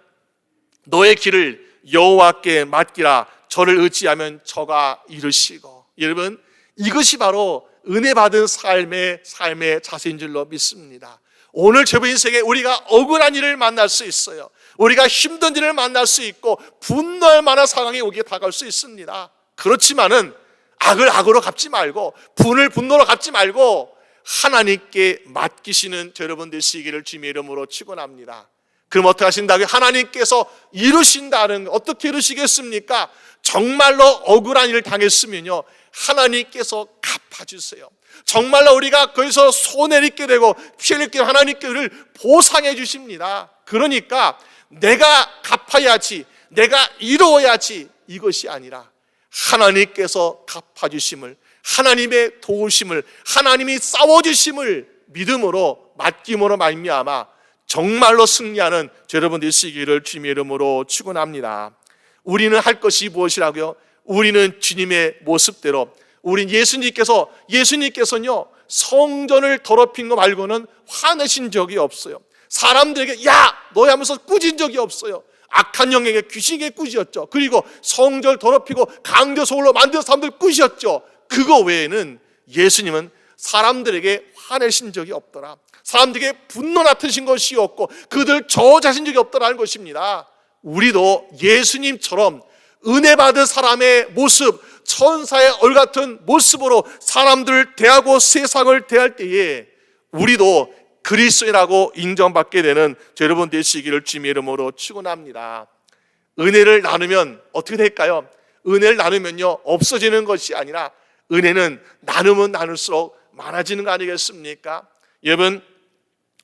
너의 길을 여호와께 맡기라, 저를 의지하면 저가 이루시고. 여러분 이것이 바로 은혜 받은 삶의 자세인 줄로 믿습니다. 오늘 저번 인생에 우리가 억울한 일을 만날 수 있어요. 우리가 힘든 일을 만날 수 있고 분노할 만한 상황이 오게 다가올 수 있습니다. 그렇지만은 악을 악으로 갚지 말고 분을 분노로 갚지 말고 하나님께 맡기시는 여러분 되시기를 주님의 이름으로 축원합니다. 그럼 어떻게 하신다고요? 하나님께서 이루신다는, 어떻게 이루시겠습니까? 정말로 억울한 일을 당했으면요 하나님께서 갚아주세요. 정말로 우리가 거기서 손해를 입게 되고 피해를 입게 되면 하나님께를 보상해 주십니다. 그러니까 내가 갚아야지, 내가 이루어야지, 이것이 아니라 하나님께서 갚아주심을, 하나님의 도우심을, 하나님이 싸워주심을 믿음으로 맡김으로 말미암아 정말로 승리하는 여러분 되시기를 주님의 이름으로 축원합니다. 우리는 할 것이 무엇이라고요? 우리는 주님의 모습대로, 우린 예수님께서는요 성전을 더럽힌 거 말고는 화내신 적이 없어요. 사람들에게 야 너희 하면서 꾸진 적이 없어요. 악한 영에게, 귀신에게 꾸짖었죠. 그리고 성전을 더럽히고 강제 소홀로 만든 사람들 꾸짖었죠. 그거 외에는 예수님은 사람들에게 화내신 적이 없더라, 사람들에게 분노 나타내신 것이 없고 그들 저주하신 적이 없더라는 것입니다. 우리도 예수님처럼 은혜 받은 사람의 모습, 천사의 얼 같은 모습으로 사람들을 대하고 세상을 대할 때에 우리도 그리스도인이라고 인정받게 되는 여러분 되시기를 주님의 이름으로 축원합니다. 은혜를 나누면 어떻게 될까요? 은혜를 나누면요 없어지는 것이 아니라 은혜는 나누면 나눌수록 많아지는 거 아니겠습니까? 여러분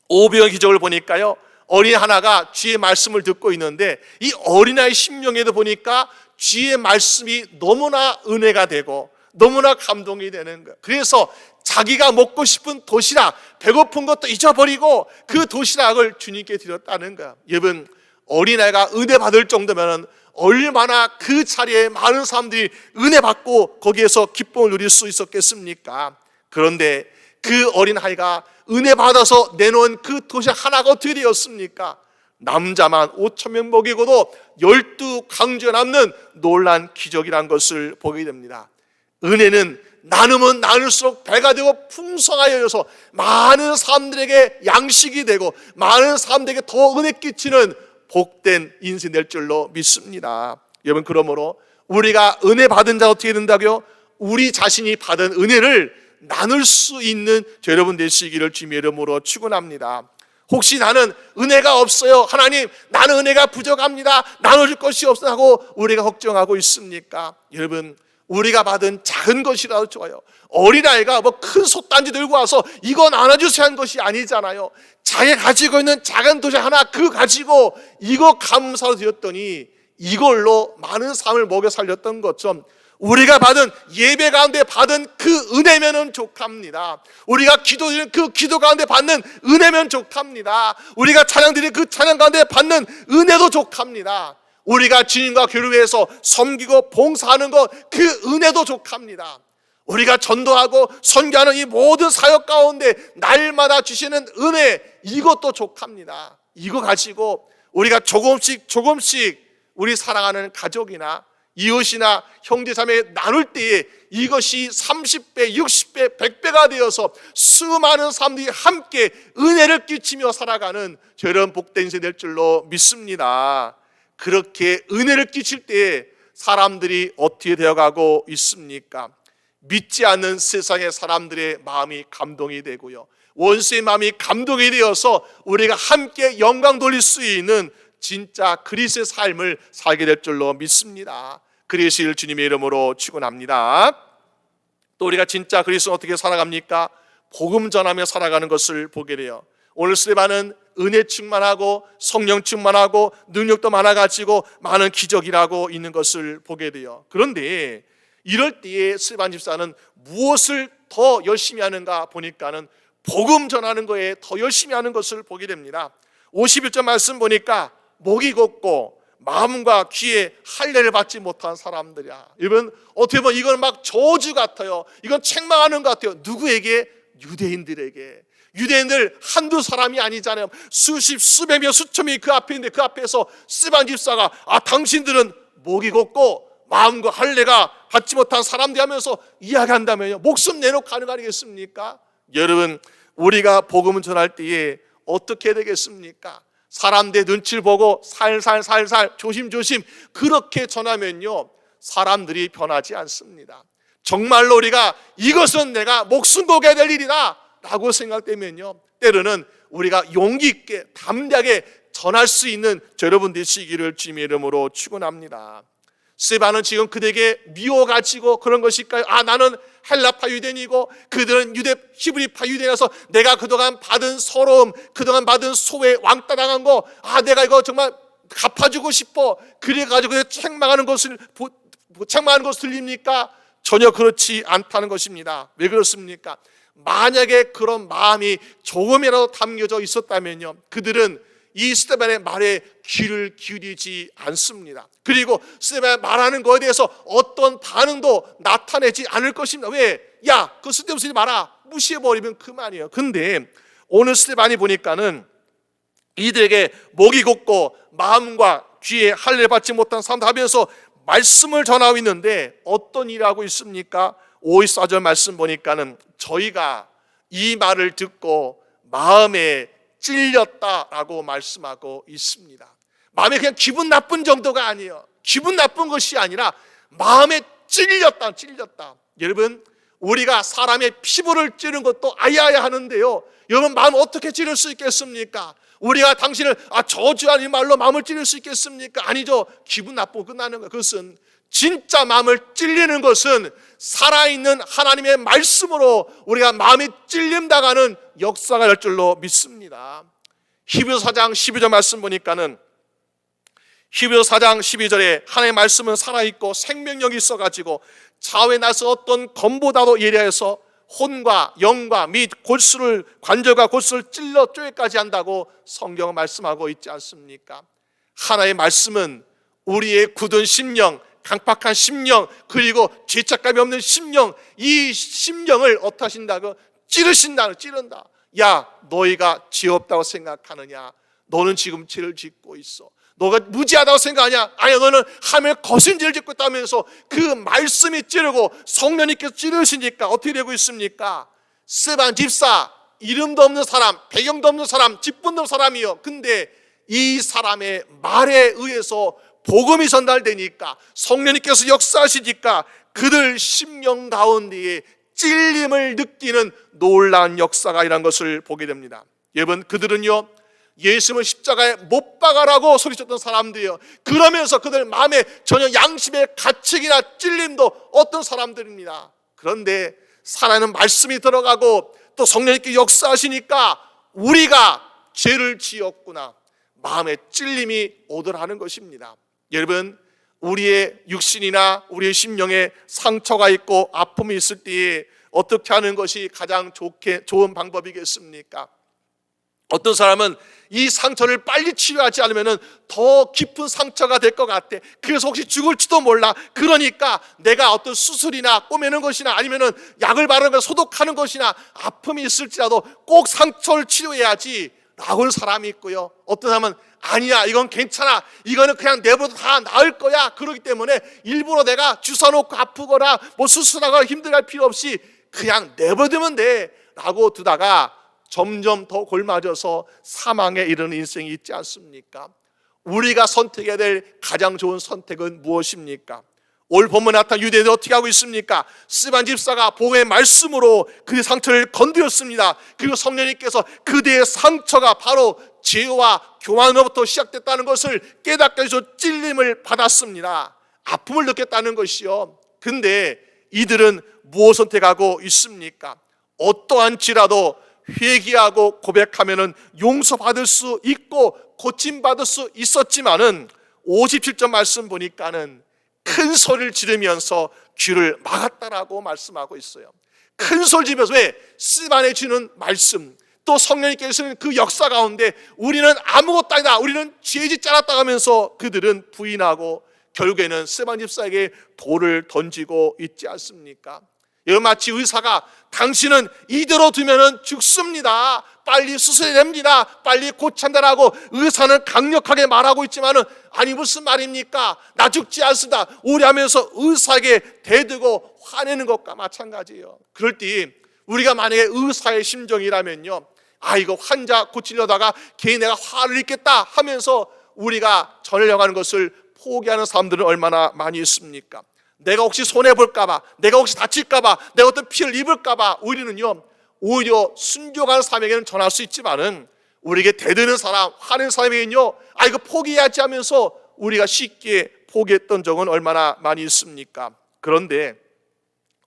오병의 기적을 보니까요 어린 하나가 주의 말씀을 듣고 있는데 이 어린아이 심령에도 보니까 주의 말씀이 너무나 은혜가 되고 너무나 감동이 되는 거예요. 그래서 자기가 먹고 싶은 도시락, 배고픈 것도 잊어버리고 그 도시락을 주님께 드렸다는 거예요. 여러분 어린아이가 은혜 받을 정도면 얼마나 그 자리에 많은 사람들이 은혜 받고 거기에서 기쁨을 누릴 수 있었겠습니까? 그런데 그 어린아이가 은혜 받아서 내놓은 그 도시락 하나가 어떻게 되었습니까? 남자만 5,000명 먹이고도 12강주에 남는 놀란 기적이란 것을 보게 됩니다. 은혜는 나누면 나눌수록 배가 되고 풍성하여서 많은 사람들에게 양식이 되고 많은 사람들에게 더 은혜 끼치는 복된 인생이 될 줄로 믿습니다. 여러분, 그러므로 우리가 은혜 받은 자 어떻게 된다고요? 우리 자신이 받은 은혜를 나눌 수 있는 여러분 되시기를 주님의 이름으로 축원합니다. 혹시 나는 은혜가 없어요, 하나님 나는 은혜가 부족합니다, 나눠줄 것이 없어 하고 우리가 걱정하고 있습니까? 여러분, 우리가 받은 작은 것이라도 좋아요. 어린아이가 뭐 큰 솥단지 들고 와서 이거 나눠주세요 한 것이 아니잖아요. 자기가 가지고 있는 작은 도시락 하나 그거 가지고 이거 감사로 드렸더니 이걸로 많은 삶을 먹여 살렸던 것처럼 우리가 받은 예배 가운데 받은 그 은혜면은 족합니다. 우리가 기도드리는 그 기도 가운데 받는 은혜면 족합니다. 우리가 찬양드리는 그 찬양 가운데 받는 은혜도 족합니다. 우리가 주님과 교회에서 섬기고 봉사하는 것 그 은혜도 족합니다. 우리가 전도하고 선교하는 이 모든 사역 가운데 날마다 주시는 은혜 이것도 족합니다. 이거 가지고 우리가 조금씩 우리 사랑하는 가족이나 이웃이나 형제자매 나눌 때에 이것이 30배, 60배, 100배가 되어서 수많은 사람들이 함께 은혜를 끼치며 살아가는 저런 복된 인생이 될 줄로 믿습니다. 그렇게 은혜를 끼칠 때에 사람들이 어떻게 되어가고 있습니까? 믿지 않는 세상의 사람들의 마음이 감동이 되고요, 원수의 마음이 감동이 되어서 우리가 함께 영광 돌릴 수 있는 진짜 그리스도의 삶을 살게 될 줄로 믿습니다. 그리스도를 주님의 이름으로 축원합니다. 또 우리가 진짜 그리스도는 어떻게 살아갑니까? 복음 전하며 살아가는 것을 보게 돼요. 오늘 스테반은 은혜 충만하고 성령 충만하고 능력도 많아가지고 많은 기적이라고 있는 것을 보게 돼요. 그런데 이럴 때에 스테반 집사는 무엇을 더 열심히 하는가 보니까는 복음 전하는 거에 더 열심히 하는 것을 보게 됩니다. 51절 말씀 보니까 목이 곧고 마음과 귀에 할례를 받지 못한 사람들이야. 여러분, 어떻게 보면 이건 막 저주 같아요. 이건 책망하는 것 같아요. 누구에게? 유대인들에게. 유대인들 한두 사람이 아니잖아요. 수십, 수백 명, 수천 명이 그 앞에 있는데 그 앞에서 스데반 집사가 당신들은 목이 곧고 마음과 할례가 받지 못한 사람들 하면서 이야기한다면요, 목숨 내놓고 가는 거 아니겠습니까? 여러분, 우리가 복음을 전할 때에 어떻게 되겠습니까? 사람들의 눈치를 보고 살살 조심조심 그렇게 전하면요, 사람들이 변하지 않습니다. 정말로 우리가 이것은 내가 목숨 걸어야 될 일이다 라고 생각되면요, 때로는 우리가 용기 있게 담대하게 전할 수 있는 여러분 되시기를 주님의 이름으로 축원합니다. 스데반은 지금 그들에게 미워가지고 그런 것일까요? 나는 헬라파 유대인이고 그들은 히브리파 유대인이라서 내가 그동안 받은 서러움, 그동안 받은 소외, 왕따 당한 거 내가 이거 정말 갚아주고 싶어, 그래가지고 책망하는 것을 들립니까? 전혀 그렇지 않다는 것입니다. 왜 그렇습니까? 만약에 그런 마음이 조금이라도 담겨져 있었다면요, 그들은 이 스데반의 말에 귀를 기울이지 않습니다. 그리고 스데반이 말하는 것에 대해서 어떤 반응도 나타내지 않을 것입니다. 왜? 그 쓸데없이 마라, 무시해버리면 그만이에요. 근데 오늘 스데반이 보니까는 이들에게 목이 곧고 마음과 귀에 할례를 받지 못한 사람들 하면서 말씀을 전하고 있는데 어떤 일을 하고 있습니까? 54절 말씀 보니까는 저희가 이 말을 듣고 마음에 찔렸다라고 말씀하고 있습니다. 마음에 그냥 기분 나쁜 정도가 아니에요. 기분 나쁜 것이 아니라 마음에 찔렸다. 여러분, 우리가 사람의 피부를 찌르는 것도 아야야 하는데요, 여러분 마음 어떻게 찌를 수 있겠습니까? 우리가 당신을 저주하는 말로 마음을 찌를 수 있겠습니까? 아니죠. 기분 나쁘고 끝나는 거예요. 그것은 진짜 마음을 찔리는 것은 살아있는 하나님의 말씀으로 우리가 마음이 찔림당하는 역사가 될 줄로 믿습니다. 히브리서 4장 12절 말씀 보니까는 히브리서 4장 12절에 하나님의 말씀은 살아있고 생명력이 있어가지고 좌우에 나서 어떤 검보다도 예리해서 혼과 영과 및 관절과 골수를 찔러 쪼개까지 한다고 성경은 말씀하고 있지 않습니까? 하나의 말씀은 우리의 굳은 심령, 강팍한 심령, 그리고 죄책감이 없는 심령, 이 심령을 어떻게 하신다고? 찌른다. 야, 너희가 죄 없다고 생각하느냐? 너는 지금 죄를 짓고 있어. 너가 무지하다고 생각하냐? 아니야, 너는 하나님의 거센 죄를 짓고 있다면서 그 말씀이 찌르고 성령님께서 찌르시니까 어떻게 되고 있습니까? 스데반 집사, 이름도 없는 사람, 배경도 없는 사람, 직분도 없는 사람이요. 근데 이 사람의 말에 의해서 복음이 전달되니까, 성령님께서 역사하시니까 그들 심령 가운데에 찔림을 느끼는 놀라운 역사가 이란 것을 보게 됩니다. 여러분, 그들은요, 예수님을 십자가에 못 박아라고 소리쳤던 사람들이에요. 그러면서 그들 마음에 전혀 양심의 가책이나 찔림도 없던 사람들입니다. 그런데 살아있는 말씀이 들어가고 또 성령님께 역사하시니까 우리가 죄를 지었구나, 마음에 찔림이 오더라는 것입니다. 여러분, 우리의 육신이나 우리의 심령에 상처가 있고 아픔이 있을 때에 어떻게 하는 것이 가장 좋은 방법이겠습니까? 어떤 사람은 이 상처를 빨리 치료하지 않으면 더 깊은 상처가 될 것 같아. 그래서 혹시 죽을지도 몰라. 그러니까 내가 어떤 수술이나 꼬매는 것이나 아니면 약을 바르는 걸 소독하는 것이나 아픔이 있을지라도 꼭 상처를 치료해야지 라고 하는 사람이 있고요. 어떤 사람은 아니야, 이건 괜찮아, 이거는 그냥 내버려도 다 나을 거야. 그렇기 때문에 일부러 내가 주사 놓고 아프거나 뭐 수술하거나 힘들게 할 필요 없이 그냥 내버려두면 돼 라고 두다가 점점 더 골마져서 사망에 이르는 인생이 있지 않습니까? 우리가 선택해야 될 가장 좋은 선택은 무엇입니까? 오늘 본문에 나타난 유대인들 어떻게 하고 있습니까? 스데반 집사가 복음의 말씀으로 그의 상처를 건드렸습니다. 그리고 성령님께서 그대의 상처가 바로 죄와 교만으로부터 시작됐다는 것을 깨닫게 해서 찔림을 받았습니다. 아픔을 느꼈다는 것이요. 근데 이들은 무엇을 선택하고 있습니까? 어떠한지라도 회개하고 고백하면 용서받을 수 있고 고침받을 수 있었지만은 57절 말씀 보니까는 큰 소리를 지르면서 귀를 막았다라고 말씀하고 있어요. 큰 소리 지르면서, 왜? 스데반에 주는 말씀, 또 성령님께서는 그 역사 가운데 우리는 아무것도 아니다, 우리는 죄 짓지 않았다 하면서 그들은 부인하고 결국에는 스데반 집사에게 돌을 던지고 있지 않습니까? 여러분, 마치 의사가 당신은 이대로 두면 죽습니다, 빨리 수술해야 됩니다, 빨리 고친다라고 의사는 강력하게 말하고 있지만은, 아니 무슨 말입니까? 나 죽지 않습니다 우려하면서 의사에게 대들고 화내는 것과 마찬가지예요. 그럴 때 우리가 만약에 의사의 심정이라면요, 아, 이거 환자 고치려다가 괜히 내가 화를 입겠다 하면서 우리가 전하려고 것을 포기하는 사람들은 얼마나 많이 있습니까? 내가 혹시 손해볼까봐, 내가 혹시 다칠까봐, 내가 어떤 피해를 입을까봐 우리는요, 오히려 순종하는 사람에게는 전할 수 있지만은 우리에게 대드는 사람, 화내는 사람에게는요, 아, 이거 포기해야지 하면서 우리가 쉽게 포기했던 적은 얼마나 많이 있습니까? 그런데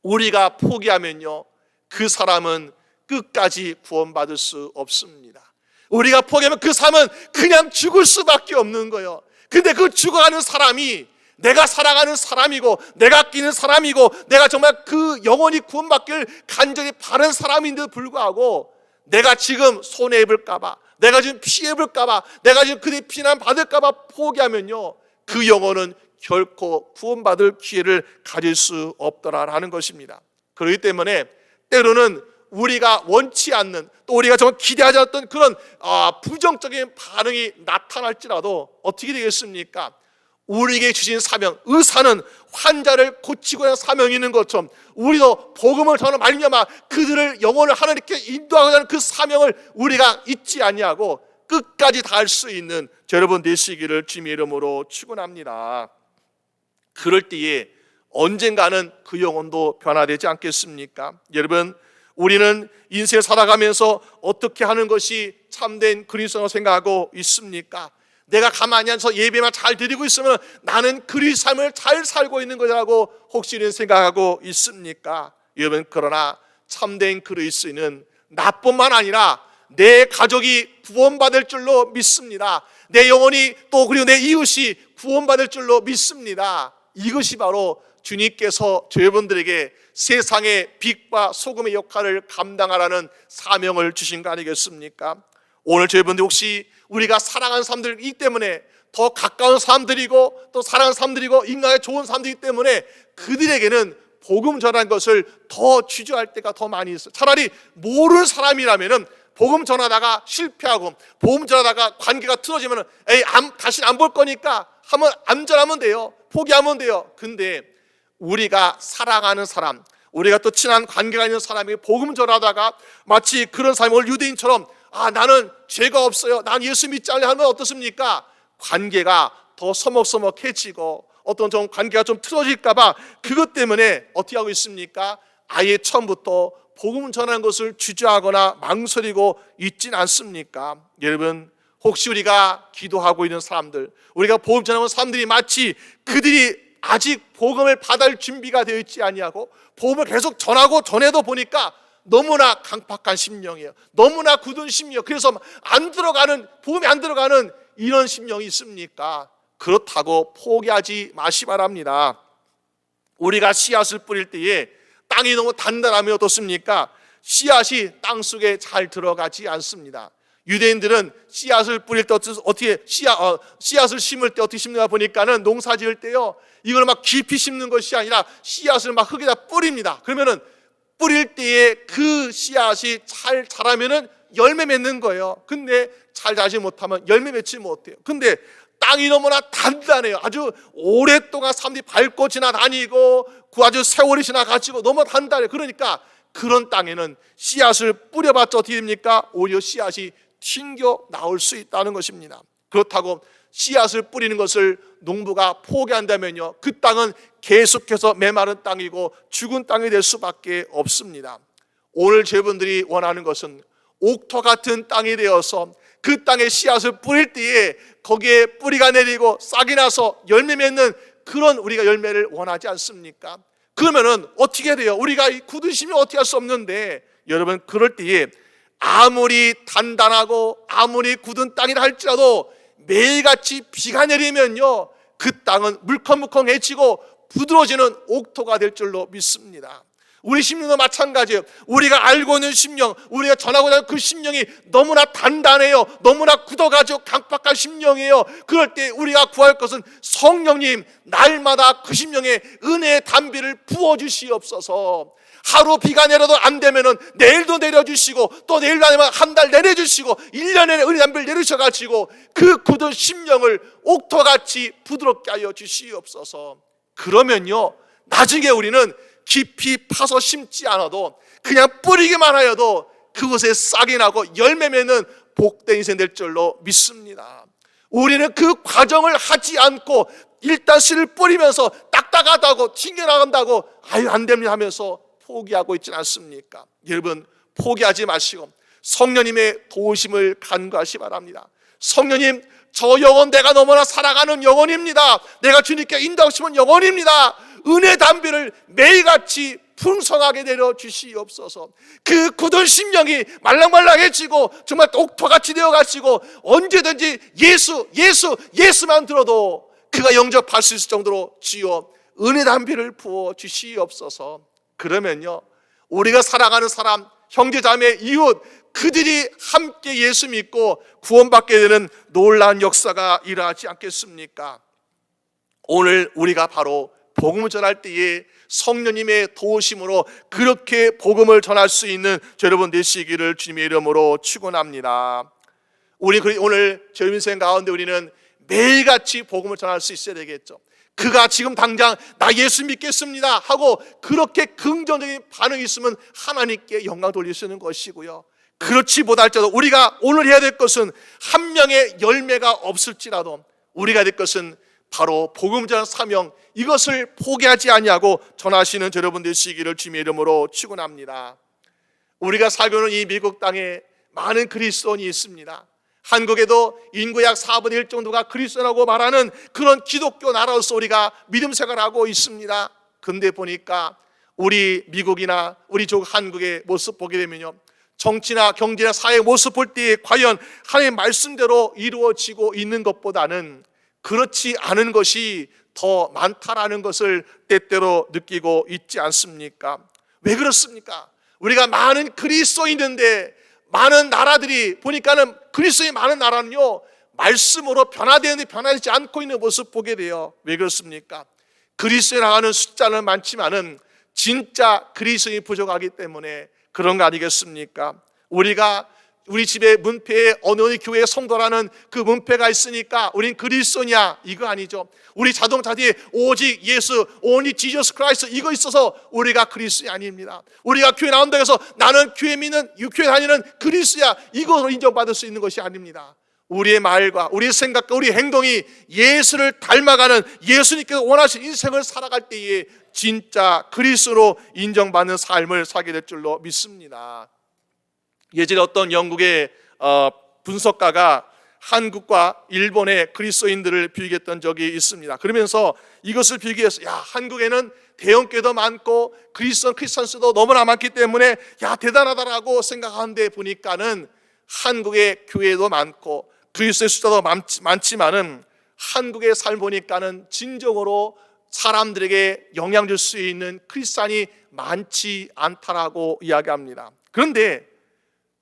우리가 포기하면요, 그 사람은 끝까지 구원받을 수 없습니다. 우리가 포기하면 그 사람은 그냥 죽을 수밖에 없는 거예요. 근데 그 죽어가는 사람이 내가 사랑하는 사람이고 내가 아끼는 사람이고 내가 정말 그 영원히 구원받기를 간절히 바라는 사람인데도 불구하고 내가 지금 손해입을까봐, 내가 지금 피해입을까봐, 내가 지금 그들의 비난 받을까봐 포기하면요, 그 영혼은 결코 구원받을 기회를 가질 수 없더라라는 것입니다. 그렇기 때문에 때로는 우리가 원치 않는, 또 우리가 정말 기대하지 않았던 그런 부정적인 반응이 나타날지라도 어떻게 되겠습니까? 우리에게 주신 사명, 의사는 환자를 고치고 하는 사명이 있는 것처럼 우리도 복음을 전하는 말미암아 그들을 영혼을 하나님께 인도하고자 그 사명을 우리가 잊지 아니하고 끝까지 다할 수 있는 여러분 되시기를 주님의 이름으로 축원합니다. 그럴 때에 언젠가는 그 영혼도 변화되지 않겠습니까? 여러분, 우리는 인생을 살아가면서 어떻게 하는 것이 참된 그리스도라고 생각하고 있습니까? 내가 가만히 앉아서 예배만 잘 드리고 있으면 나는 그리스도의 삶을 잘 살고 있는 거라고 혹시 생각하고 있습니까? 여러분, 그러나 참된 그리스도인은 나뿐만 아니라 내 가족이 구원받을 줄로 믿습니다. 내 영혼이 또 그리고 내 이웃이 구원받을 줄로 믿습니다. 이것이 바로 주님께서 여러분들에게 세상의 빛과 소금의 역할을 감당하라는 사명을 주신 거 아니겠습니까? 오늘 여러분들 혹시 우리가 사랑하는 사람들이기 때문에 더 가까운 사람들이고 또 사랑하는 사람들이고 인간에 좋은 사람들이기 때문에 그들에게는 복음 전하는 것을 더 주저할 때가 더 많이 있어요. 차라리 모르는 사람이라면은 복음 전하다가 실패하고 복음 전하다가 관계가 틀어지면은 다시는 안 볼 거니까 한번 안전하면 돼요. 포기하면 돼요. 근데 우리가 사랑하는 사람, 우리가 또 친한 관계가 있는 사람에게 복음 전하다가 마치 그런 사람이 오늘 유대인처럼 나는 죄가 없어요, 난 예수 믿지 않으려 하면 어떻습니까? 관계가 더 서먹서먹해지고 어떤 좀 관계가 좀 틀어질까 봐 그것 때문에 어떻게 하고 있습니까? 아예 처음부터 복음 전하는 것을 주저하거나 망설이고 있진 않습니까? 여러분, 혹시 우리가 기도하고 있는 사람들, 우리가 복음 전하는 사람들이 마치 그들이 아직 복음을 받을 준비가 되어 있지 아니하고 복음을 계속 전해도 보니까 너무나 강팍한 심령이에요. 너무나 굳은 심령. 그래서 복음이 안 들어가는 이런 심령이 있습니까? 그렇다고 포기하지 마시 바랍니다. 우리가 씨앗을 뿌릴 때에 땅이 너무 단단하면 어떻습니까? 씨앗이 땅 속에 잘 들어가지 않습니다. 유대인들은 씨앗을 뿌릴 때 어떻게 씨앗을 심을 때 어떻게 심는가 보니까는 농사 지을 때요, 이걸 막 깊이 심는 것이 아니라 씨앗을 막 흙에다 뿌립니다. 그러면은 뿌릴 때에 그 씨앗이 잘 자라면은 열매 맺는 거예요. 근데 잘 자라지 못하면 열매 맺지 못해요. 근데 땅이 너무나 단단해요. 아주 오랫동안 사람들이 밟고 지나다니고 그 아주 세월이 지나가지고 너무 단단해요. 그러니까 그런 땅에는 씨앗을 뿌려봤자 어떻게 됩니까? 오히려 씨앗이 튕겨 나올 수 있다는 것입니다. 그렇다고 씨앗을 뿌리는 것을 농부가 포기한다면요, 그 땅은 계속해서 메마른 땅이고 죽은 땅이 될 수밖에 없습니다. 오늘 저분들이 원하는 것은 옥토 같은 땅이 되어서 그 땅에 씨앗을 뿌릴 때에 거기에 뿌리가 내리고 싹이 나서 열매 맺는 그런 우리가 열매를 원하지 않습니까? 그러면은 어떻게 돼요? 우리가 이 굳은 심이 어떻게 할 수 없는데, 여러분, 그럴 때에 아무리 단단하고 아무리 굳은 땅이라 할지라도 매일같이 비가 내리면요, 그 땅은 물컹물컹해지고 부드러워지는 옥토가 될 줄로 믿습니다. 우리 심령도 마찬가지예요. 우리가 알고 있는 심령, 우리가 전하고자 하는 그 심령이 너무나 단단해요. 너무나 굳어가지고 강팍한 심령이에요. 그럴 때 우리가 구할 것은 성령님, 날마다 그 심령에 은혜의 담비를 부어주시옵소서. 하루 비가 내려도 안 되면은 내일도 내려주시고, 또 내일도 안 되면 한 달 내려주시고, 1년에 은혜 담비를 내리셔가지고 그 굳은 심령을 옥토같이 부드럽게 하여 주시옵소서. 그러면요, 나중에 우리는 깊이 파서 심지 않아도 그냥 뿌리기만 하여도 그곳에 싹이 나고 열매 맺는 복된 인생 될 줄로 믿습니다. 우리는 그 과정을 하지 않고 일단 씨를 뿌리면서 딱딱하다고 튕겨나간다고 안 됩니다 하면서 포기하고 있지는 않습니까? 여러분, 포기하지 마시고 성령님의 도우심을 간구하시 바랍니다. 성령님, 저 영혼 내가 너무나 사랑하는 영혼입니다. 내가 주님께 인도하고 싶은 영혼입니다. 은혜 담비를 매일같이 풍성하게 내려주시옵소서. 그 굳은 심령이 말랑말랑해지고 정말 옥토같이 되어가지고 언제든지 예수만 들어도 그가 영접할 수 있을 정도로 주여 은혜 담비를 부어주시옵소서. 그러면요, 우리가 사랑하는 사람, 형제자매, 이웃, 그들이 함께 예수 믿고 구원받게 되는 놀라운 역사가 일어나지 않겠습니까? 오늘 우리가 바로 복음을 전할 때에 성령님의 도우심으로 그렇게 복음을 전할 수 있는 여러분 되시기를 주님의 이름으로 축원합니다. 우리 오늘 저희 인생 가운데 우리는 매일같이 복음을 전할 수 있어야 되겠죠. 그가 지금 당장 나 예수 믿겠습니다 하고 그렇게 긍정적인 반응이 있으면 하나님께 영광 돌리시는 것이고요, 그렇지 못할지라도 우리가 오늘 해야 될 것은 한 명의 열매가 없을지라도 우리가 될 것은 바로 복음 전하는 사명, 이것을 포기하지 아니하고 전하시는 여러분 되시기를 주님의 이름으로 축원합니다. 우리가 살고 있는 이 미국 땅에 많은 그리스도인이 있습니다. 한국에도 인구 약 4분의 1 정도가 그리스도라고 말하는 그런 기독교 나라로서 우리가 믿음 생활하고 있습니다. 근데 보니까 우리 미국이나 우리 쪽 한국의 모습 보게 되면요, 정치나 경제나 사회의 모습 볼 때 과연 하나님의 말씀대로 이루어지고 있는 것보다는 그렇지 않은 것이 더 많다라는 것을 때때로 느끼고 있지 않습니까? 왜 그렇습니까? 우리가 많은 그리스도인인데 많은 나라들이 보니까는 그리스도인이 많은 나라는요, 말씀으로 변화되는데 변화되지 않고 있는 모습 보게 돼요. 왜 그렇습니까? 그리스도에 나가는 숫자는 많지만은 진짜 그리스도인이 부족하기 때문에 그런 거 아니겠습니까? 우리가 우리 집에 문패에 어느 교회 성도라는 그 문패가 있으니까 우린 그리스도냐? 이거 아니죠. 우리 자동차 뒤에 오직 예수, only Jesus Christ 이거 있어서 우리가 그리스도이 아닙니다. 우리가 교회 나온다고 해서 나는 교회 믿는, 교회 다니는 그리스도야, 이것으로 인정받을 수 있는 것이 아닙니다. 우리의 말과 우리의 생각과 우리의 행동이 예수를 닮아가는, 예수님께서 원하신 인생을 살아갈 때에 진짜 그리스도로 인정받는 삶을 살게 될 줄로 믿습니다. 예전에 어떤 영국의 분석가가 한국과 일본의 그리스도인들을 비교했던 적이 있습니다. 그러면서 이것을 비교해서 한국에는 대형교회도 많고 크리스천수도 너무나 많기 때문에 대단하다라고 생각하는데 보니까는 한국의 교회도 많고 그리스도의 숫자도 많지만은 한국의 삶 보니까는 진정으로 사람들에게 영향 줄 수 있는 크리스찬이 많지 않다라고 이야기합니다. 그런데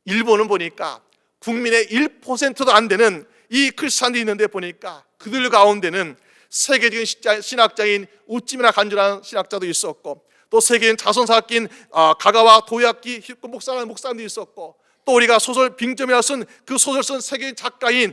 일본은 보니까 국민의 1%도 안 되는 이 크리스찬들이 있는데 보니까 그들 가운데는 세계적인 신학자인 우찌미나 간주라는 신학자도 있었고, 또 세계인 자선사학기인 가가와 도야키 목사라는 목사님도 있었고, 또 우리가 소설 빙점이라 쓴 그 소설 쓴 세계인 작가인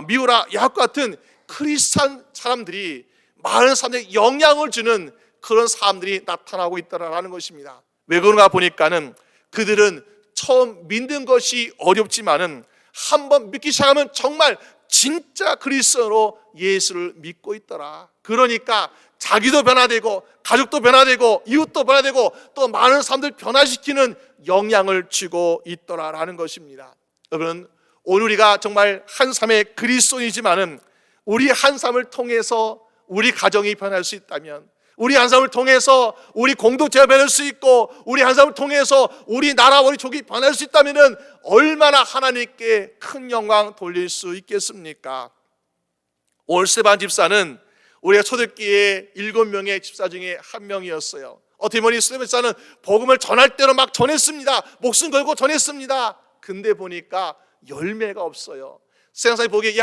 미우라 야학 같은 크리스찬 사람들이 많은 사람들에게 영향을 주는 그런 사람들이 나타나고 있다라는 것입니다. 왜 그런가 보니까는 그들은 처음 믿는 것이 어렵지만은 한번 믿기 시작하면 정말 진짜 그리스도로 예수를 믿고 있더라. 그러니까 자기도 변화되고 가족도 변화되고 이웃도 변화되고 또 많은 사람들 변화시키는 영향을 주고 있더라라는 것입니다. 여러분, 오늘 우리가 정말 한 삶의 그리스도이지만은 우리 한 삶을 통해서 우리 가정이 변할 수 있다면, 우리 한 삶을 통해서 우리 공동체가 변할 수 있고, 우리 한 삶을 통해서 우리 나라, 우리 족이 변할 수 있다면 얼마나 하나님께 큰 영광 돌릴 수 있겠습니까? 오늘 스테반 집사는 우리가 초대교회 7명의 집사 중에 한 명이었어요. 어떻게 보니 스테반 집사는 복음을 전할 대로 막 전했습니다. 목숨 걸고 전했습니다. 근데 보니까 열매가 없어요. 세상사람이 보기에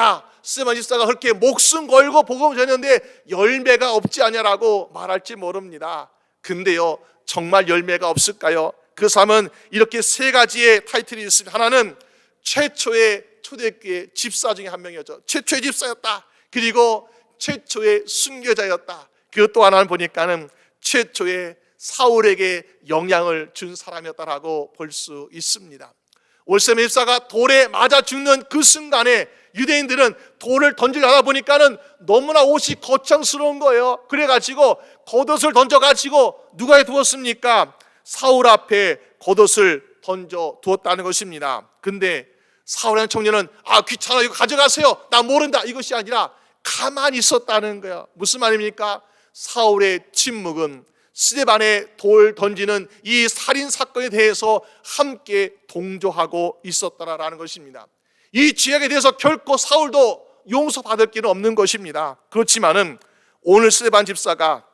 스테반 집사가 그렇게 목숨 걸고 복음을 전했는데 열매가 없지 않냐라고 말할지 모릅니다. 근데요, 정말 열매가 없을까요? 그 삶은 이렇게 세 가지의 타이틀이 있습니다. 하나는 최초의 초대교회 집사 중에 한 명이었죠. 최초의 집사였다. 그리고 최초의 순교자였다. 그리고 또 하나는 보니까는 최초의 사울에게 영향을 준 사람이었다라고 볼 수 있습니다. 올세메 집사가 돌에 맞아 죽는 그 순간에 유대인들은 돌을 던지려 하다 보니까는 너무나 옷이 거창스러운 거예요. 그래가지고 겉옷을 던져가지고 누가 두었습니까? 사울 앞에 겉옷을 던져 두었다는 것입니다. 근데 사울이라는 청년은 귀찮아, 이거 가져가세요, 나 모른다, 이것이 아니라 가만히 있었다는 거예요. 무슨 말입니까? 사울의 침묵은 스데반에 돌 던지는 이 살인 사건에 대해서 함께 동조하고 있었다라는 것입니다. 이 죄악에 대해서 결코 사울도 용서받을 길은 없는 것입니다. 그렇지만은 오늘 스데반 집사가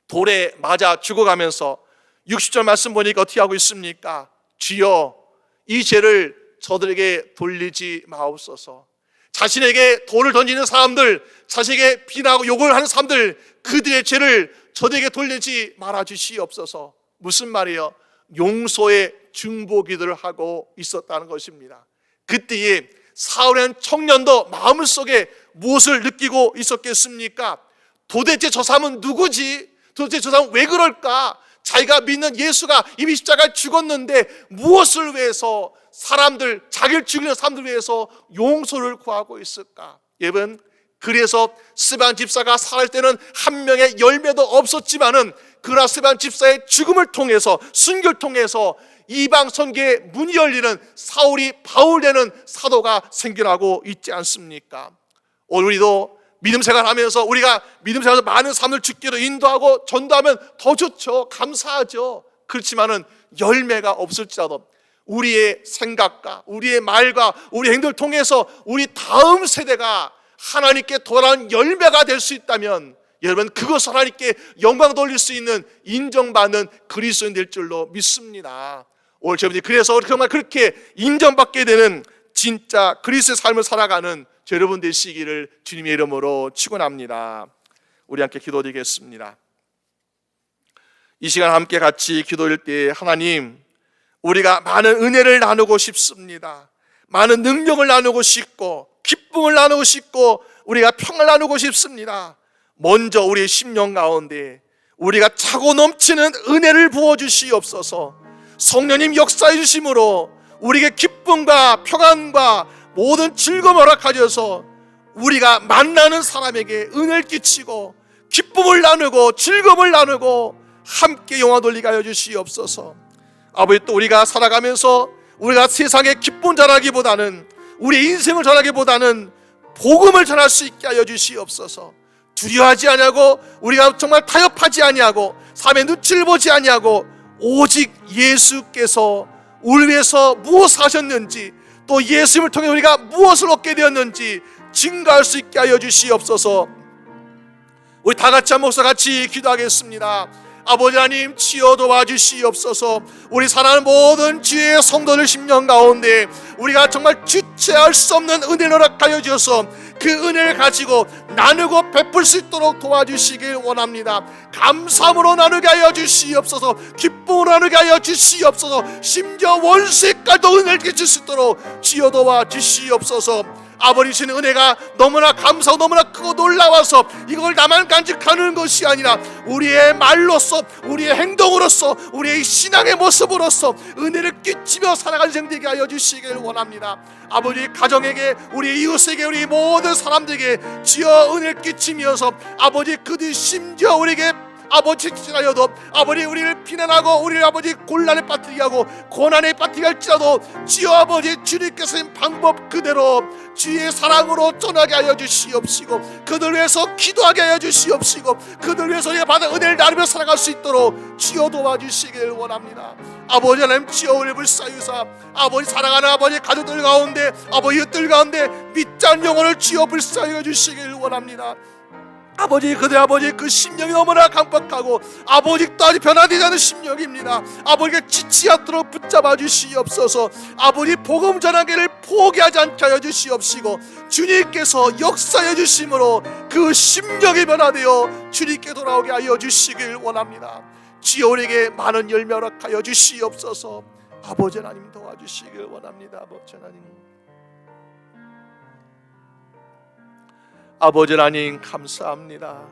돌에 맞아 죽어가면서 60절 말씀 보니까 어떻게 하고 있습니까? 주여, 이 죄를 저들에게 돌리지 마옵소서. 자신에게 돌을 던지는 사람들, 자신에게 비난하고 욕을 하는 사람들, 그들의 죄를 저들에게 돌리지 말아 주시옵소서. 무슨 말이에요? 용서의 중보기도를 하고 있었다는 것입니다. 그때에 사울이라는 청년도 마음속에 무엇을 느끼고 있었겠습니까? 도대체 저 사람은 누구지? 도대체 저 사람은 왜 그럴까? 자기가 믿는 예수가 이미 십자가에 죽었는데 무엇을 위해서 사람들, 자기를 죽이는 사람들 위해서 용서를 구하고 있을까? 여러분, 그래서 스데반 집사가 살아갈 때는 한 명의 열매도 없었지만은 그러나 스데반 집사의 죽음을 통해서, 순교를 통해서 이방 선교의 문이 열리는 사울이 바울되는 사도가 생겨나고 있지 않습니까? 오늘 우리도 믿음 생활하면서 우리가 믿음 생활에서 많은 사람을 죽기로 인도하고 전도하면 더 좋죠. 감사하죠. 그렇지만은 열매가 없을지라도 우리의 생각과 우리의 말과 우리 행동을 통해서 우리 다음 세대가 하나님께 돌아온 열매가 될 수 있다면 여러분, 그것을 하나님께 영광 돌릴 수 있는 인정받는 그리스도인 될 줄로 믿습니다. 오늘 저희들이 그래서 정말 그렇게 인정받게 되는 진짜 그리스도의 삶을 살아가는 저 여러분 되시기를 주님의 이름으로 축원합니다. 우리 함께 기도드리겠습니다. 이 시간 함께 같이 기도할 때 하나님, 우리가 많은 은혜를 나누고 싶습니다. 많은 능력을 나누고 싶고 기쁨을 나누고 싶고 우리가 평을 나누고 싶습니다. 먼저 우리의 심령 가운데 우리가 차고 넘치는 은혜를 부어주시옵소서. 성령님 역사해 주심으로 우리에게 기쁨과 평안과 모든 즐거움을 허락하셔서 우리가 만나는 사람에게 은혜를 끼치고 기쁨을 나누고 즐거움을 나누고 함께 영화 돌리게 하여 주시옵소서. 아버지, 또 우리가 살아가면서 우리가 세상의 기쁨 전하기보다는 우리 인생을 전하기보다는 복음을 전할 수 있게 하여 주시옵소서. 두려워하지 아니하고 우리가 정말 타협하지 아니하고 삶의 눈치를 보지 아니하고 오직 예수께서 우리 위해서 무엇을 하셨는지, 또 예수님을 통해 우리가 무엇을 얻게 되었는지 증거할 수 있게 하여 주시옵소서. 우리 다 같이 한 목소리 같이 기도하겠습니다. 아버지 하나님, 치여 도와주시옵소서. 우리 사랑하는 모든 주의 성도들 심령 가운데 우리가 정말 주체할 수 없는 은혜를 허락하여 주셔서 그 은혜를 가지고 나누고 베풀 수 있도록 도와주시길 원합니다. 감사함으로 나누게 하여 주시옵소서. 기쁨으로 나누게 하여 주시옵소서. 심지어 원수에까지도 은혜를 끼칠 수 있도록 치여 도와주시옵소서. 아버지신 은혜가 너무나 감사하고 너무나 크고 놀라워서 이걸 나만 간직하는 것이 아니라 우리의 말로써, 우리의 행동으로써, 우리의 신앙의 모습으로써 은혜를 끼치며 살아가는 생 되게 하여 주시길 원합니다. 아버지, 가정에게, 우리 이웃에게, 우리 모든 사람들에게 지어 은혜를 끼치면서 아버지, 그들이 심지어 우리에게 아버지 지나여도 아버지 우리를 비난하고 우리를 아버지 곤란에 빠뜨리게 하고 고난에 빠뜨리게 할지라도 주여 아버지, 주님께서 인 방법 그대로 주의 사랑으로 전하게 하여 주시옵시고 그들 위해서 기도하게 하여 주시옵시고 그들 위해서 우리가 받은 은혜를 나누며 살아갈 수 있도록 주여 도와주시길 원합니다. 아버지 하나님, 주여 우리를 불쌍히여서 아버지 사랑하는 아버지 가족들 가운데 아버지 이웃들 가운데 믿지 않는 영혼을 주여 불쌍히 여주시길 원합니다. 아버지, 그들 아버지 그 심령이 너무나 강박하고 아버지도 아직 변화되지 않은 심령입니다. 아버지가 지치 않도록 붙잡아 주시옵소서. 아버지 복음 전하기를 포기하지 않게 하여 주시옵시고 주님께서 역사해 주심으로 그 심령이 변화되어 주님께 돌아오게 하여 주시길 원합니다. 주여 우리에게 많은 열매 허락하여 주시옵소서. 아버지 하나님 도와주시길 원합니다. 아버지 하나님, 아버지 하나님 감사합니다.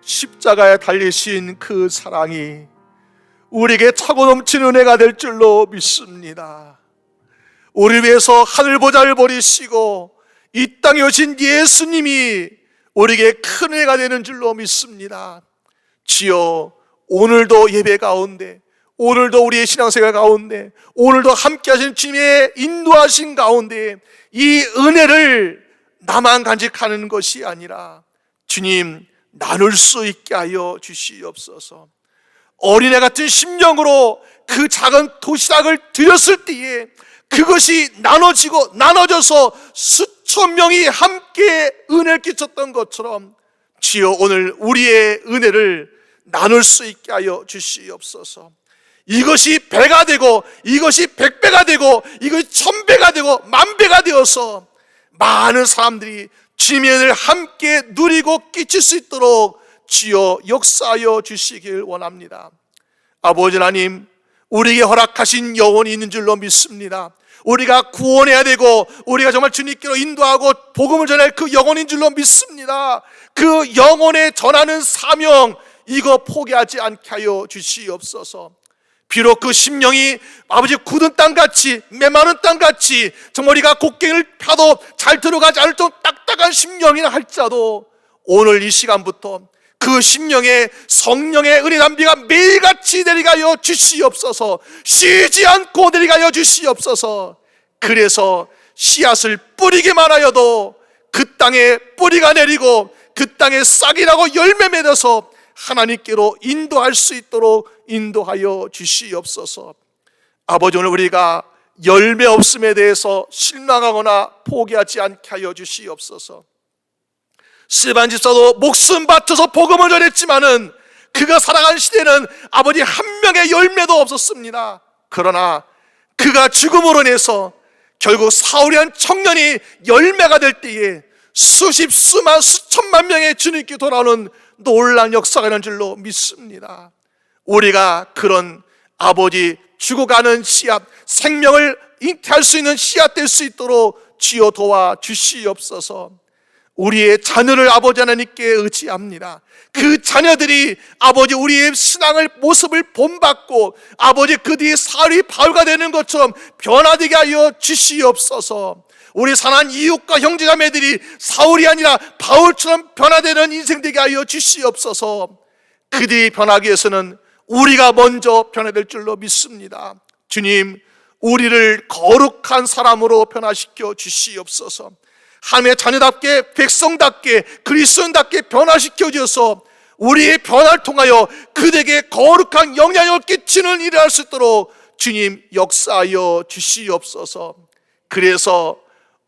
십자가에 달리신 그 사랑이 우리에게 차고 넘치는 은혜가 될 줄로 믿습니다. 우리를 위해서 하늘 보좌를 버리시고 이 땅에 오신 예수님이 우리에게 큰 은혜가 되는 줄로 믿습니다. 주여, 오늘도 예배 가운데, 오늘도 우리의 신앙생활 가운데, 오늘도 함께 하신 주님의 인도하신 가운데 이 은혜를 나만 간직하는 것이 아니라 주님 나눌 수 있게 하여 주시옵소서. 어린애 같은 심령으로 그 작은 도시락을 드렸을 때에 그것이 나눠지고 나눠져서 수천 명이 함께 은혜를 끼쳤던 것처럼 주여 오늘 우리의 은혜를 나눌 수 있게 하여 주시옵소서. 이것이 배가 되고 이것이 100배가 되고 이것이 1000배가 되고 10,000배가 되어서 많은 사람들이 주님의 은혜를 함께 누리고 끼칠 수 있도록 주여 역사하여 주시길 원합니다. 아버지 하나님, 우리에게 허락하신 영혼이 있는 줄로 믿습니다. 우리가 구원해야 되고 우리가 정말 주님께로 인도하고 복음을 전할 그 영혼인 줄로 믿습니다. 그 영혼에 전하는 사명, 이거 포기하지 않게 하여 주시옵소서. 비록 그 심령이 아버지 굳은 땅같이 메마른 땅같이 정말 우리가 곡괭이를 펴도 잘 들어가지 않을 정도 딱딱한 심령이라 할지라도 오늘 이 시간부터 그 심령에 성령의 은혜 담비가 매일같이 내리게 하여 주시옵소서. 쉬지 않고 내리게 하여 주시옵소서. 그래서 씨앗을 뿌리기만 하여도 그 땅에 뿌리가 내리고 그 땅에 싹이 나고 열매 맺어서 하나님께로 인도할 수 있도록 인도하여 주시옵소서. 아버지, 오늘 우리가 열매 없음에 대해서 실망하거나 포기하지 않게 하여 주시옵소서. 스데반 집사도 목숨 바쳐서 복음을 전했지만은 그가 살아간 시대는 아버지 한 명의 열매도 없었습니다. 그러나 그가 죽음으로 인해서 결국 사울이란 청년이 열매가 될 때에 수십, 수만, 수천만 명의 주님께 돌아오는 놀라운 역사가 있는 줄로 믿습니다. 우리가 그런 아버지 죽어가는 씨앗, 생명을 잉태할 수 있는 씨앗 될 수 있도록 주여 도와주시옵소서. 우리의 자녀를 아버지 하나님께 의지합니다. 그 자녀들이 아버지 우리의 신앙을 모습을 본받고 아버지 그 뒤에 사울이 바울가 되는 것처럼 변화되게 하여 주시옵소서. 우리 사랑하는 이웃과 형제자매들이 사울이 아니라 바울처럼 변화되는 인생 되게 하여 주시옵소서. 그들이 변하기 위해서는 우리가 먼저 변화될 줄로 믿습니다. 주님, 우리를 거룩한 사람으로 변화시켜 주시옵소서. 하나님의 자녀답게, 백성답게, 그리스도인답게 변화시켜 주셔서 우리의 변화를 통하여 그들에게 거룩한 영향을 끼치는 일을 할 수 있도록 주님 역사하여 주시옵소서. 그래서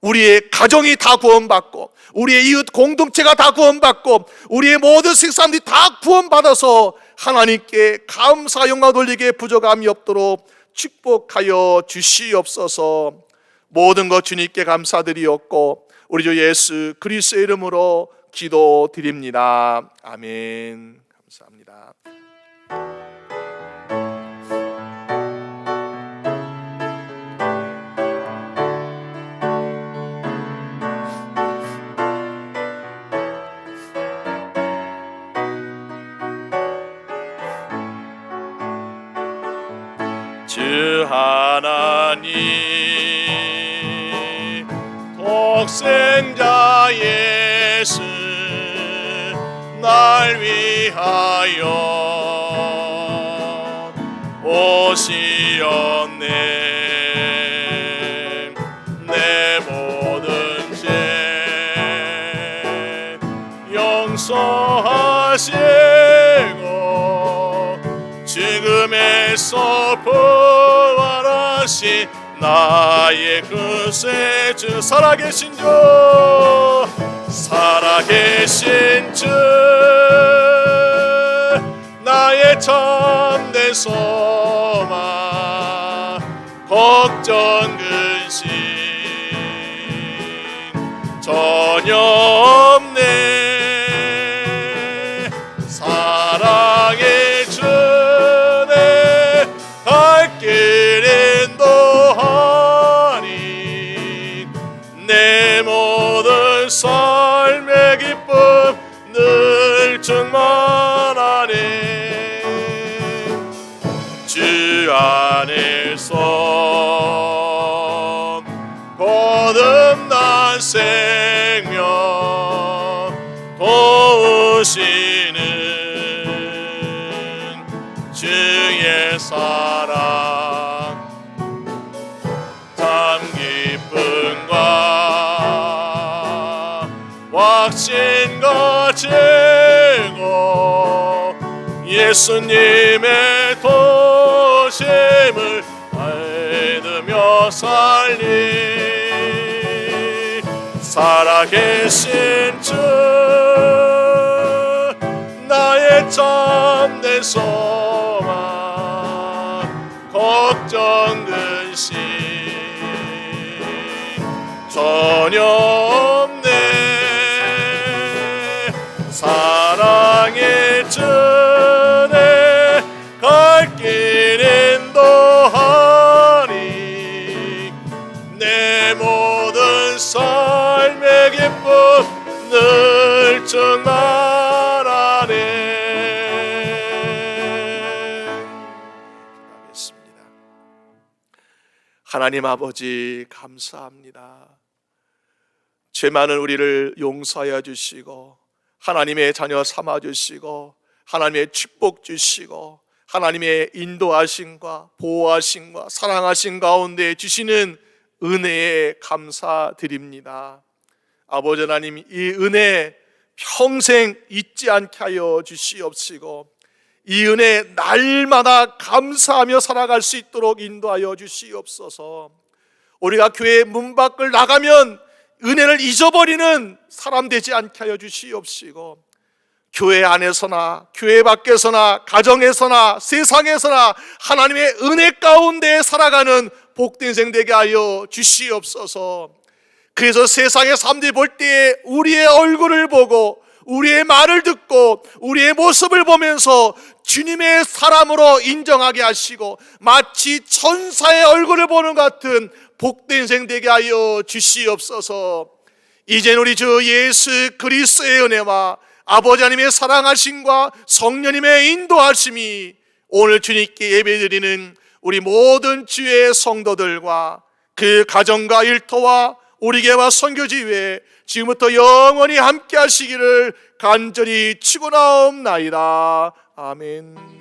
우리의 가정이 다 구원받고 우리의 이웃 공동체가 다 구원받고 우리의 모든 세상 사람들이 다 구원받아서 하나님께 감사 영광 돌리게 부족함이 없도록 축복하여 주시옵소서. 모든 것 주님께 감사드리옵고 우리 주 예수 그리스도의 이름으로 기도드립니다. 아멘. 감사합니다. 주 하나님 독생자 예수 날 위하여 오시었네. 내 모든 죄 용서하시고 죽음에서 부활하신 나의 구세주 살아계신 주 나의 참된 소망 걱정 근심 전혀 없네. 사랑의 주내 갈 길 인도하니 내 모든 삶의 기쁨 늘 충만하네. 주 안에서 거듭난 생명 도우시는 주의 사랑 참 기쁨과 확신 가지고 예수님의 도심을 믿으며 살리 살아계신 주 나의 참된 소망 걱정 근심 전혀 없네. 사랑의 주내 갈 길 인도하니 내 모든 삶의 기쁨 늘 충만하네. 기도하겠습니다. 하나님 아버지 감사합니다. 죄 많은 우리를 용서하여 주시고 하나님의 자녀 삼아 주시고 하나님의 축복 주시고 하나님의 인도하심과 보호하심과 사랑하심 가운데 주시는 은혜에 감사드립니다. 아버지 하나님, 이 은혜 평생 잊지 않게 하여 주시옵시고 이 은혜 날마다 감사하며 살아갈 수 있도록 인도하여 주시옵소서. 우리가 교회 문 밖을 나가면 은혜를 잊어버리는 사람 되지 않게 하여 주시옵시고 교회 안에서나 교회 밖에서나 가정에서나 세상에서나 하나님의 은혜 가운데 살아가는 복된 인생 되게 하여 주시옵소서. 그래서 세상의 사람들이 볼 때에 우리의 얼굴을 보고 우리의 말을 듣고 우리의 모습을 보면서 주님의 사람으로 인정하게 하시고 마치 천사의 얼굴을 보는 것 같은 복된 인생 되게 하여 주시옵소서. 이젠 우리 주 예수 그리스도의 은혜와 아버지 하나님의 사랑하심과 성령님의 인도하심이 오늘 주님께 예배드리는 우리 모든 주의 성도들과 그 가정과 일터와 우리 교회와 선교지회에 지금부터 영원히 함께 하시기를 간절히 축원하옵나이다. 아멘.